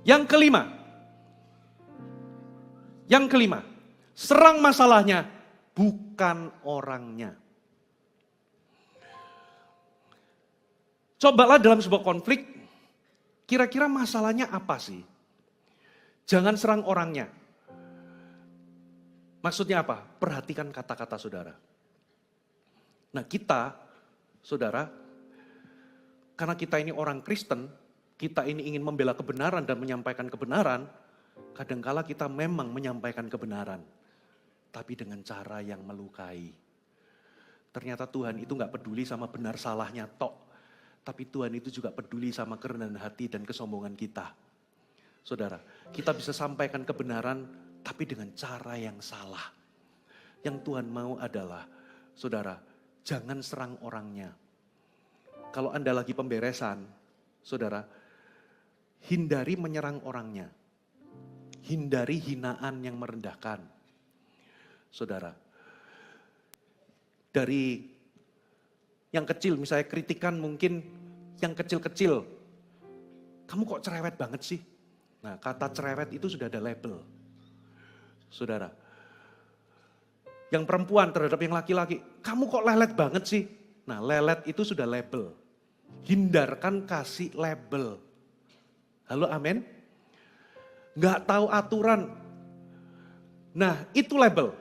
Yang kelima, serang masalahnya, bukan orangnya. Cobalah dalam sebuah konflik, kira-kira masalahnya apa sih? Jangan serang orangnya. Maksudnya apa? Perhatikan kata-kata saudara. Nah kita, saudara, karena kita ini orang Kristen, kita ini ingin membela kebenaran dan menyampaikan kebenaran, kadangkala kita memang menyampaikan kebenaran, tapi dengan cara yang melukai. Ternyata Tuhan itu gak peduli sama benar salahnya tok. Tapi Tuhan itu juga peduli sama kerendahan hati dan kesombongan kita. Saudara, kita bisa sampaikan kebenaran tapi dengan cara yang salah. Yang Tuhan mau adalah, saudara, jangan serang orangnya. Kalau Anda lagi pemberesan, saudara, hindari menyerang orangnya. Hindari hinaan yang merendahkan. Saudara, dari yang kecil, misalnya kritikan mungkin yang kecil-kecil. Kamu kok cerewet banget sih? Nah, kata cerewet itu sudah ada label. Saudara. Yang perempuan terhadap yang laki-laki, kamu kok lelet banget sih? Nah, lelet itu sudah label. Hindarkan kasih label. Halo, amin? Nggak tahu aturan. Nah, itu label.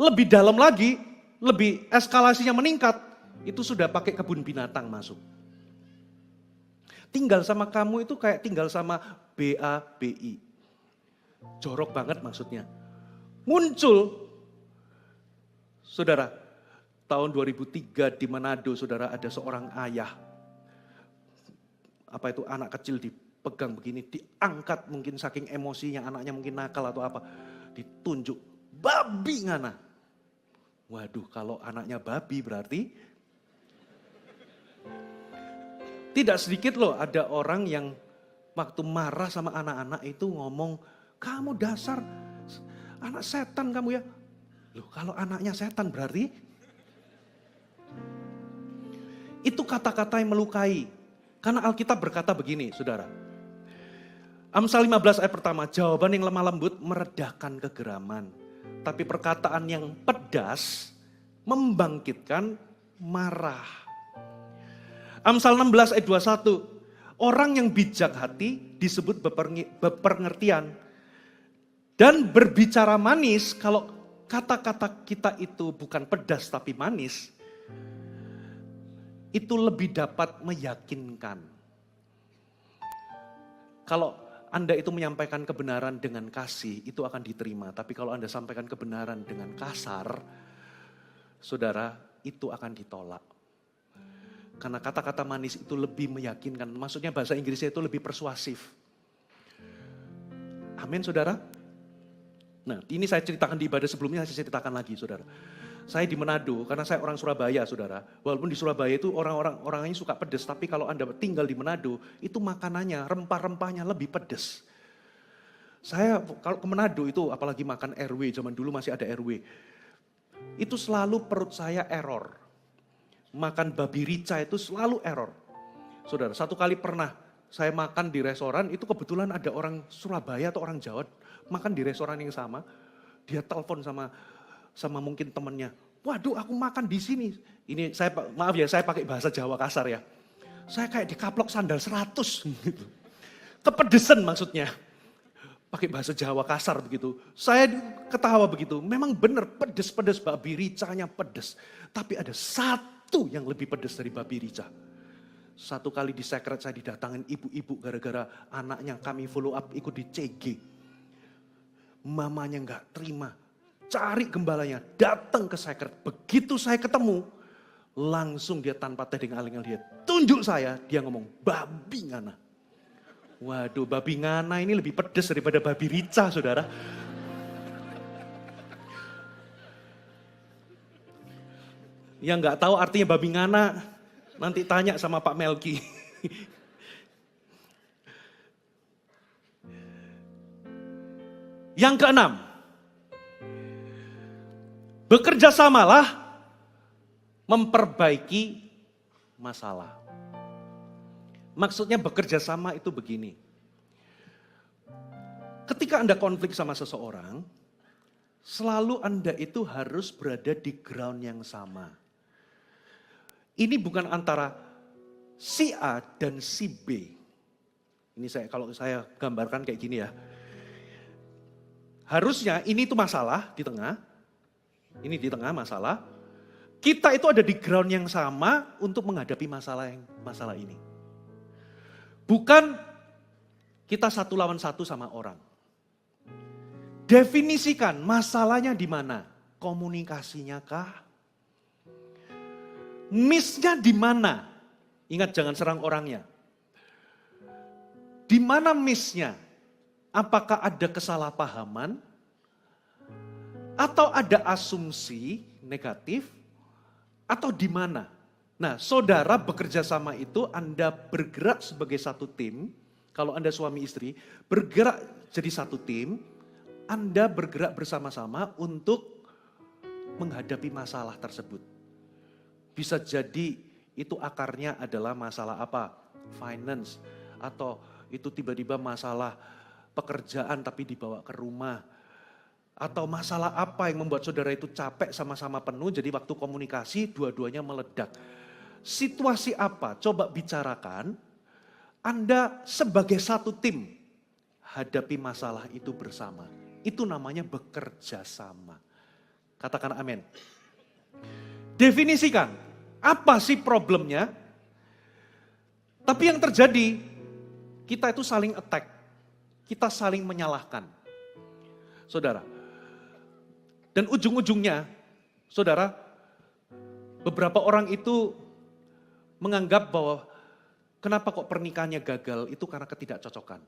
Lebih dalam lagi, lebih eskalasinya meningkat. Itu sudah pakai kebun binatang masuk. Tinggal sama kamu itu kayak tinggal sama BABI. Jorok banget maksudnya. Muncul, saudara, tahun 2003 di Manado, saudara, ada seorang ayah. Apa itu, anak kecil dipegang begini, diangkat mungkin saking emosinya, anaknya mungkin nakal atau apa. Ditunjuk, babi ngana. Waduh, kalau anaknya babi berarti tidak sedikit loh ada orang yang waktu marah sama anak-anak itu ngomong, kamu dasar anak setan kamu ya. Loh kalau anaknya setan berarti itu kata-kata yang melukai. Karena Alkitab berkata begini, saudara. Amsal 15 ayat pertama, jawaban yang lemah lembut meredakan kegeraman. Tapi perkataan yang pedas membangkitkan marah. Amsal 16 ayat 21, orang yang bijak hati disebut berpengertian. Dan berbicara manis, kalau kata-kata kita itu bukan pedas tapi manis, itu lebih dapat meyakinkan. Kalau Anda itu menyampaikan kebenaran dengan kasih, itu akan diterima. Tapi kalau Anda sampaikan kebenaran dengan kasar, saudara, itu akan ditolak. Karena kata-kata manis itu lebih meyakinkan. Maksudnya bahasa Inggrisnya itu lebih persuasif. Amin, saudara. Nah, ini saya ceritakan di ibadah sebelumnya, saya ceritakan lagi, saudara. Saya di Manado, karena saya orang Surabaya, saudara. Walaupun di Surabaya itu orangnya suka pedas, tapi kalau Anda tinggal di Manado, itu makanannya, rempah-rempahnya lebih pedas. Saya kalau ke Manado itu, apalagi makan RW, zaman dulu masih ada RW. Itu selalu perut saya error. Makan babi rica itu selalu error. Saudara, satu kali pernah saya makan di restoran, itu kebetulan ada orang Surabaya atau orang Jawa makan di restoran yang sama. Dia telepon sama mungkin temannya. Waduh, aku makan di sini. Ini saya maaf ya, saya pakai bahasa Jawa kasar ya. Saya kayak dikaplok sandal 100 gitu. Kepedesan maksudnya. Pakai bahasa Jawa kasar begitu. Saya ketawa begitu. Memang benar pedes-pedes, babi ricanya pedes. Tapi ada satu yang lebih pedes dari babi rica. Satu kali di sekret saya didatangin ibu-ibu gara-gara anaknya kami follow up ikut di CG. Mamanya nggak terima. Cari gembalanya, datang ke sekret. Begitu saya ketemu, langsung dia tanpa tedeng aling dia tunjuk saya, dia ngomong babi ngana. Waduh, babi ngana ini lebih pedes daripada babi rica, saudara. Yang nggak tahu artinya babi ngana, nanti tanya sama Pak Melki. Yang keenam, bekerja samalah memperbaiki masalah. Maksudnya bekerja sama itu begini. Ketika Anda konflik sama seseorang, selalu Anda itu harus berada di ground yang sama. Ini bukan antara si A dan si B. Ini kalau saya gambarkan kayak gini ya. Harusnya ini tuh masalah di tengah. Ini di tengah masalah. Kita itu ada di ground yang sama untuk menghadapi masalah ini. Bukan kita satu lawan satu sama orang. Definisikan masalahnya di mana? Komunikasinya kah? Miss-nya di mana? Ingat jangan serang orangnya. Di mana miss-nya? Apakah ada kesalahpahaman? Atau ada asumsi negatif? Atau di mana? Nah, saudara bekerja sama itu Anda bergerak sebagai satu tim. Kalau Anda suami istri, bergerak jadi satu tim. Anda bergerak bersama-sama untuk menghadapi masalah tersebut. Bisa jadi itu akarnya adalah masalah apa? Finance. Atau itu tiba-tiba masalah pekerjaan tapi dibawa ke rumah. Atau masalah apa yang membuat saudara itu capek sama-sama penuh, jadi waktu komunikasi dua-duanya meledak. Situasi apa? Coba bicarakan. Anda sebagai satu tim hadapi masalah itu bersama. Itu namanya bekerja sama. Katakan amin. Definisikan, apa sih problemnya? Tapi yang terjadi, kita itu saling attack. Kita saling menyalahkan. Saudara. Dan ujung-ujungnya, saudara, beberapa orang itu menganggap bahwa kenapa kok pernikahannya gagal itu karena ketidakcocokan.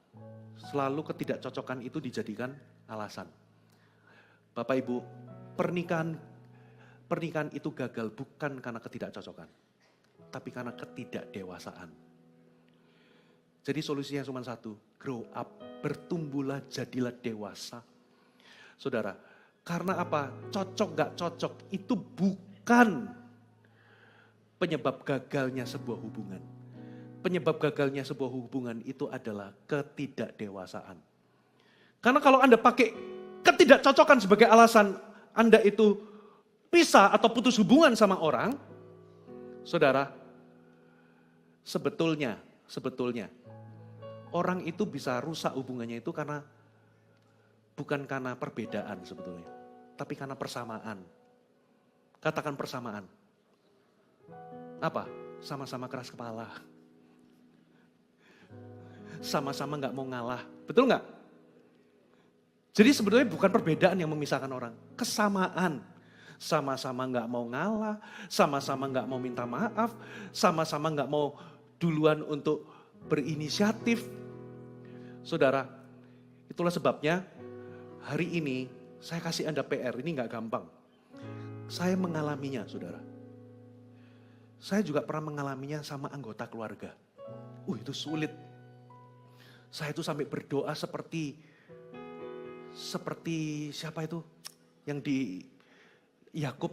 Selalu ketidakcocokan itu dijadikan alasan. Bapak Ibu, pernikahan itu gagal bukan karena ketidakcocokan, tapi karena ketidakdewasaan. Jadi solusinya cuma satu, grow up, bertumbuhlah, jadilah dewasa. Saudara, karena apa? Cocok gak cocok itu bukan penyebab gagalnya sebuah hubungan. Penyebab gagalnya sebuah hubungan itu adalah ketidakdewasaan. Karena kalau Anda pakai ketidakcocokan sebagai alasan Anda itu pisah atau putus hubungan sama orang, saudara, sebetulnya orang itu bisa rusak hubungannya itu bukan karena perbedaan sebetulnya, tapi karena persamaan. Katakan persamaan. Apa? Sama-sama keras kepala. Sama-sama gak mau ngalah. Betul gak? Jadi sebetulnya bukan perbedaan yang memisahkan orang. Kesamaan. Sama-sama gak mau ngalah. Sama-sama gak mau minta maaf. Sama-sama gak mau duluan untuk berinisiatif. Saudara, itulah sebabnya hari ini saya kasih Anda PR. Ini gak gampang. Saya mengalaminya, saudara. Saya juga pernah mengalaminya sama anggota keluarga. Itu sulit. Saya itu sampai berdoa seperti siapa itu? Yang di Yakub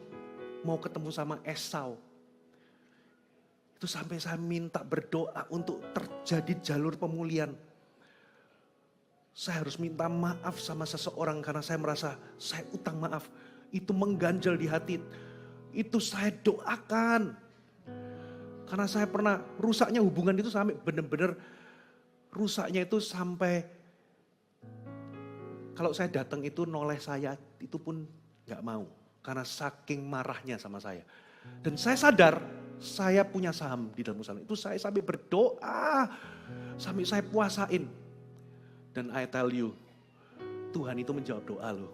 mau ketemu sama Esau. Itu sampai saya minta berdoa untuk terjadi jalur pemulihan. Saya harus minta maaf sama seseorang karena saya merasa saya utang maaf. Itu mengganjal di hati. Itu saya doakan. Karena saya pernah rusaknya hubungan itu sampai benar-benar rusaknya itu sampai kalau saya datang itu noleh saya itu pun gak mau. Karena saking marahnya sama saya. Dan saya sadar saya punya saham di dalam usaha. Itu saya sampai berdoa. Sampai saya puasain. Dan I tell you, Tuhan itu menjawab doa loh.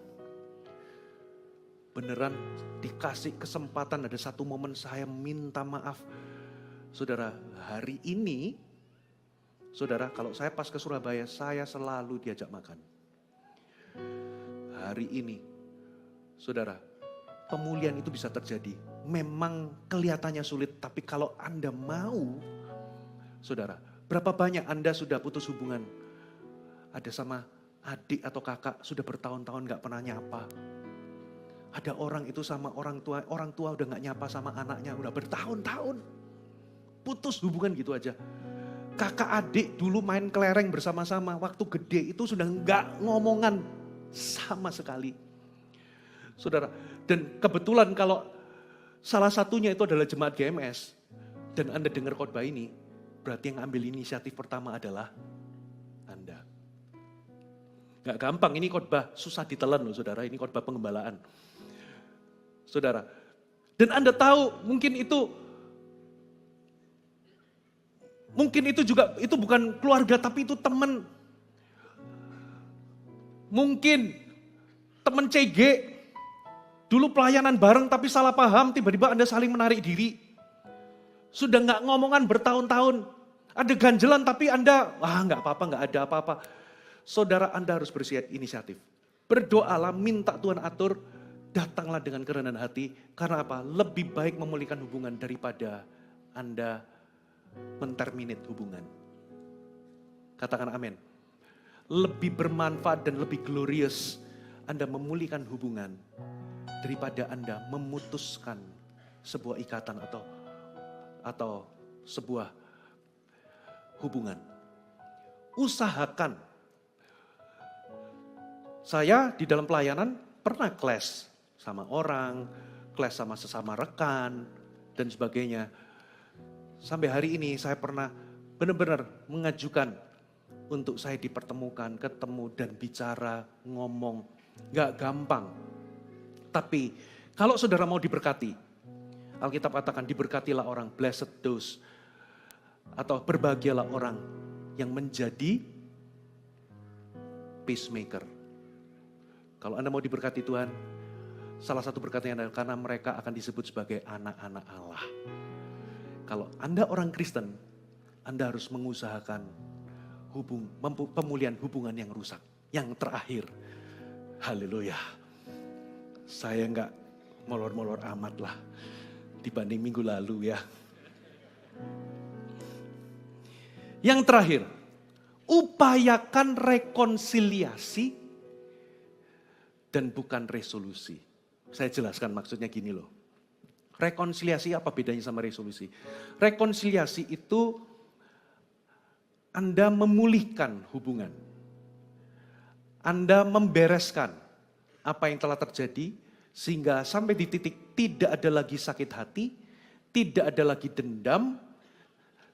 Beneran dikasih kesempatan ada satu momen saya minta maaf. Saudara, hari ini, saudara, kalau saya pas ke Surabaya, saya selalu diajak makan. Hari ini, saudara, pemulihan itu bisa terjadi. Memang kelihatannya sulit, tapi kalau Anda mau, saudara, berapa banyak Anda sudah putus hubungan? Ada sama adik atau kakak, sudah bertahun-tahun gak pernah nyapa. Ada orang itu sama orang tua udah gak nyapa sama anaknya, udah bertahun-tahun. Putus hubungan gitu aja. Kakak adik dulu main kelereng bersama-sama, waktu gede itu sudah gak ngomongan sama sekali. Saudara, dan kebetulan kalau salah satunya itu adalah jemaat GMS, dan Anda dengar khotbah ini, berarti yang ambil inisiatif pertama adalah Anda. Gak gampang, ini khotbah susah ditelan loh saudara, ini khotbah pengembalaan. Saudara, dan Anda tahu mungkin itu juga, itu bukan keluarga tapi itu teman. Mungkin teman CG, dulu pelayanan bareng tapi salah paham, tiba-tiba Anda saling menarik diri. Sudah gak ngomongan bertahun-tahun, ada ganjelan tapi Anda, gak apa-apa, gak ada apa-apa. Saudara, Anda harus inisiatif. Berdoalah, minta Tuhan atur, datanglah dengan kerendahan hati. Karena apa? Lebih baik memulihkan hubungan daripada Anda menterminate hubungan. Katakan amin. Lebih bermanfaat dan lebih glorious Anda memulihkan hubungan daripada Anda memutuskan sebuah ikatan atau sebuah hubungan. Usahakan. Saya di dalam pelayanan pernah clash sama orang, clash sama sesama rekan, dan sebagainya. Sampai hari ini saya pernah benar-benar mengajukan untuk saya dipertemukan, ketemu dan bicara, ngomong. Gak gampang. Tapi kalau saudara mau diberkati, Alkitab katakan diberkatilah orang, blessed those, atau berbahagialah orang yang menjadi peacemaker. Kalau Anda mau diberkati Tuhan, salah satu berkatnya adalah karena mereka akan disebut sebagai anak-anak Allah. Kalau Anda orang Kristen, Anda harus mengusahakan pemulihan hubungan yang rusak. Yang terakhir, haleluya. Saya enggak molor-molor amat lah dibanding minggu lalu ya. Yang terakhir, upayakan rekonsiliasi dan bukan resolusi. Saya jelaskan maksudnya gini loh. Rekonsiliasi apa bedanya sama resolusi? Rekonsiliasi itu Anda memulihkan hubungan. Anda membereskan apa yang telah terjadi sehingga sampai di titik tidak ada lagi sakit hati, tidak ada lagi dendam,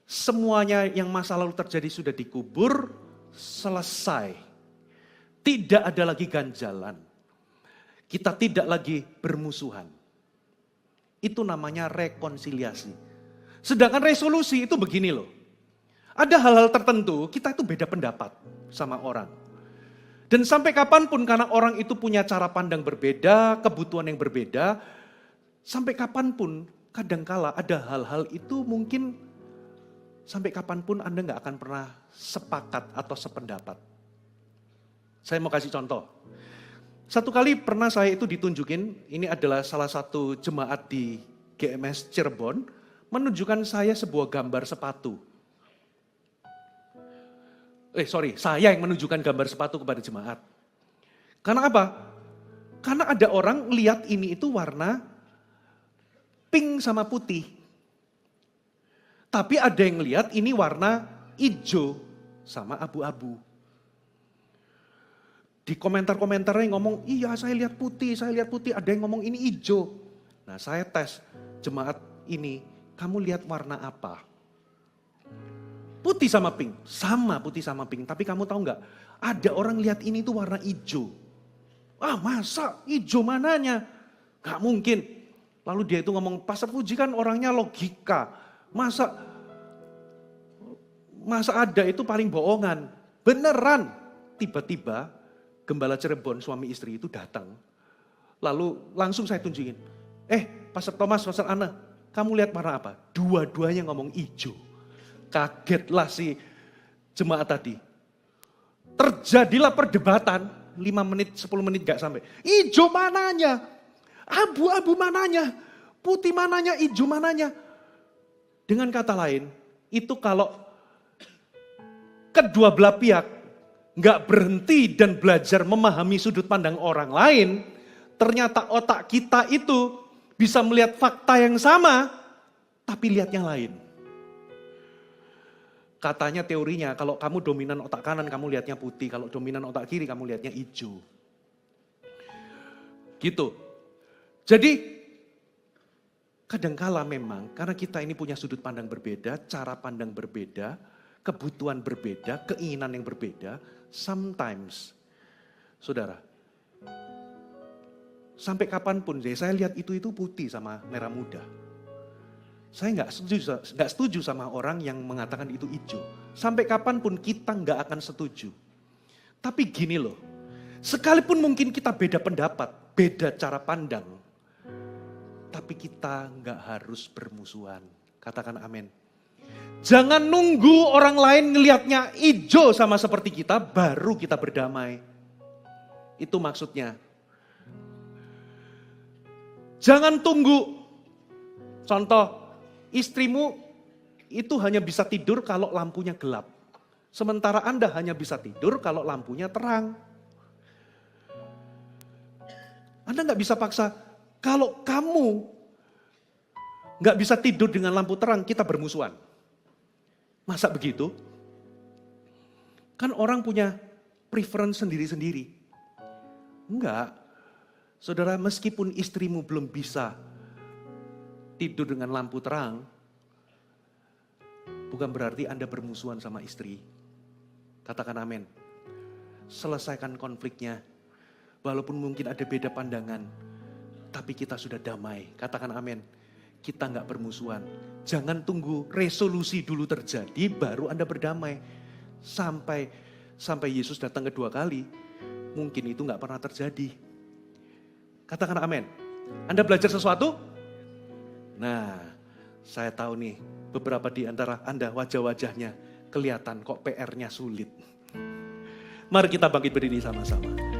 semuanya yang masa lalu terjadi sudah dikubur, selesai. Tidak ada lagi ganjalan. Kita tidak lagi bermusuhan. Itu namanya rekonsiliasi. Sedangkan resolusi itu begini loh. Ada hal-hal tertentu kita itu beda pendapat sama orang. Dan sampai kapanpun karena orang itu punya cara pandang berbeda, kebutuhan yang berbeda. Sampai kapanpun kadangkala ada hal-hal itu mungkin sampai kapanpun Anda gak akan pernah sepakat atau sependapat. Saya mau kasih contoh. Satu kali pernah saya itu ditunjukin, ini adalah salah satu jemaat di GMS Cirebon, menunjukkan saya sebuah gambar sepatu. Saya yang menunjukkan gambar sepatu kepada jemaat. Karena apa? Karena ada orang lihat ini itu warna pink sama putih. Tapi ada yang lihat ini warna hijau sama abu-abu. Di komentar-komentarnya ngomong, iya saya lihat putih. Ada yang ngomong ini hijau. Nah saya tes jemaat ini, kamu lihat warna apa? Putih sama pink, sama putih sama pink. Tapi kamu tahu nggak? Ada orang lihat ini tuh warna hijau. Masa hijau mananya? Gak mungkin. Lalu dia itu ngomong, Pastor Puji kan orangnya logika. Masa ada itu paling bohongan. Beneran. Tiba-tiba Gembala Cirebon suami istri itu datang. Lalu langsung saya tunjukin. Pastor Thomas, Pastor Anna, kamu lihat warna apa? Dua-duanya ngomong hijau. Kagetlah si jemaat tadi. Terjadilah perdebatan. 5 menit, 10 menit gak sampai. Hijau mananya? Abu-abu mananya? Putih mananya? Hijau mananya? Dengan kata lain, itu kalau kedua belah pihak nggak berhenti dan belajar memahami sudut pandang orang lain, ternyata otak kita itu bisa melihat fakta yang sama, tapi lihat yang lain. Katanya teorinya, kalau kamu dominan otak kanan, kamu lihatnya putih. Kalau dominan otak kiri, kamu lihatnya hijau. Gitu. Jadi, kadangkala memang, karena kita ini punya sudut pandang berbeda, cara pandang berbeda, kebutuhan berbeda, keinginan yang berbeda, sometimes, saudara, sampai kapanpun, saya lihat itu putih sama merah muda. Saya nggak setuju sama orang yang mengatakan itu hijau. Sampai kapanpun kita nggak akan setuju. Tapi gini loh, sekalipun mungkin kita beda pendapat, beda cara pandang, tapi kita nggak harus bermusuhan. Katakan amin. Jangan nunggu orang lain ngelihatnya hijau sama seperti kita, baru kita berdamai. Itu maksudnya. Jangan tunggu. Contoh, istrimu itu hanya bisa tidur kalau lampunya gelap. Sementara Anda hanya bisa tidur kalau lampunya terang. Anda nggak bisa paksa, kalau kamu nggak bisa tidur dengan lampu terang, kita bermusuhan. Masa begitu? Kan orang punya preference sendiri-sendiri. Enggak. Saudara, meskipun istrimu belum bisa tidur dengan lampu terang, bukan berarti Anda bermusuhan sama istri. Katakan amin. Selesaikan konfliknya. Walaupun mungkin ada beda pandangan, tapi kita sudah damai. Katakan amin. Kita nggak bermusuhan. Jangan tunggu resolusi dulu terjadi, baru Anda berdamai. Sampai Yesus datang kedua kali, mungkin itu nggak pernah terjadi. Katakan amin. Anda belajar sesuatu? Nah, saya tahu nih, beberapa di antara Anda wajah-wajahnya kelihatan kok PR-nya sulit. Mari kita bangkit berdiri sama-sama.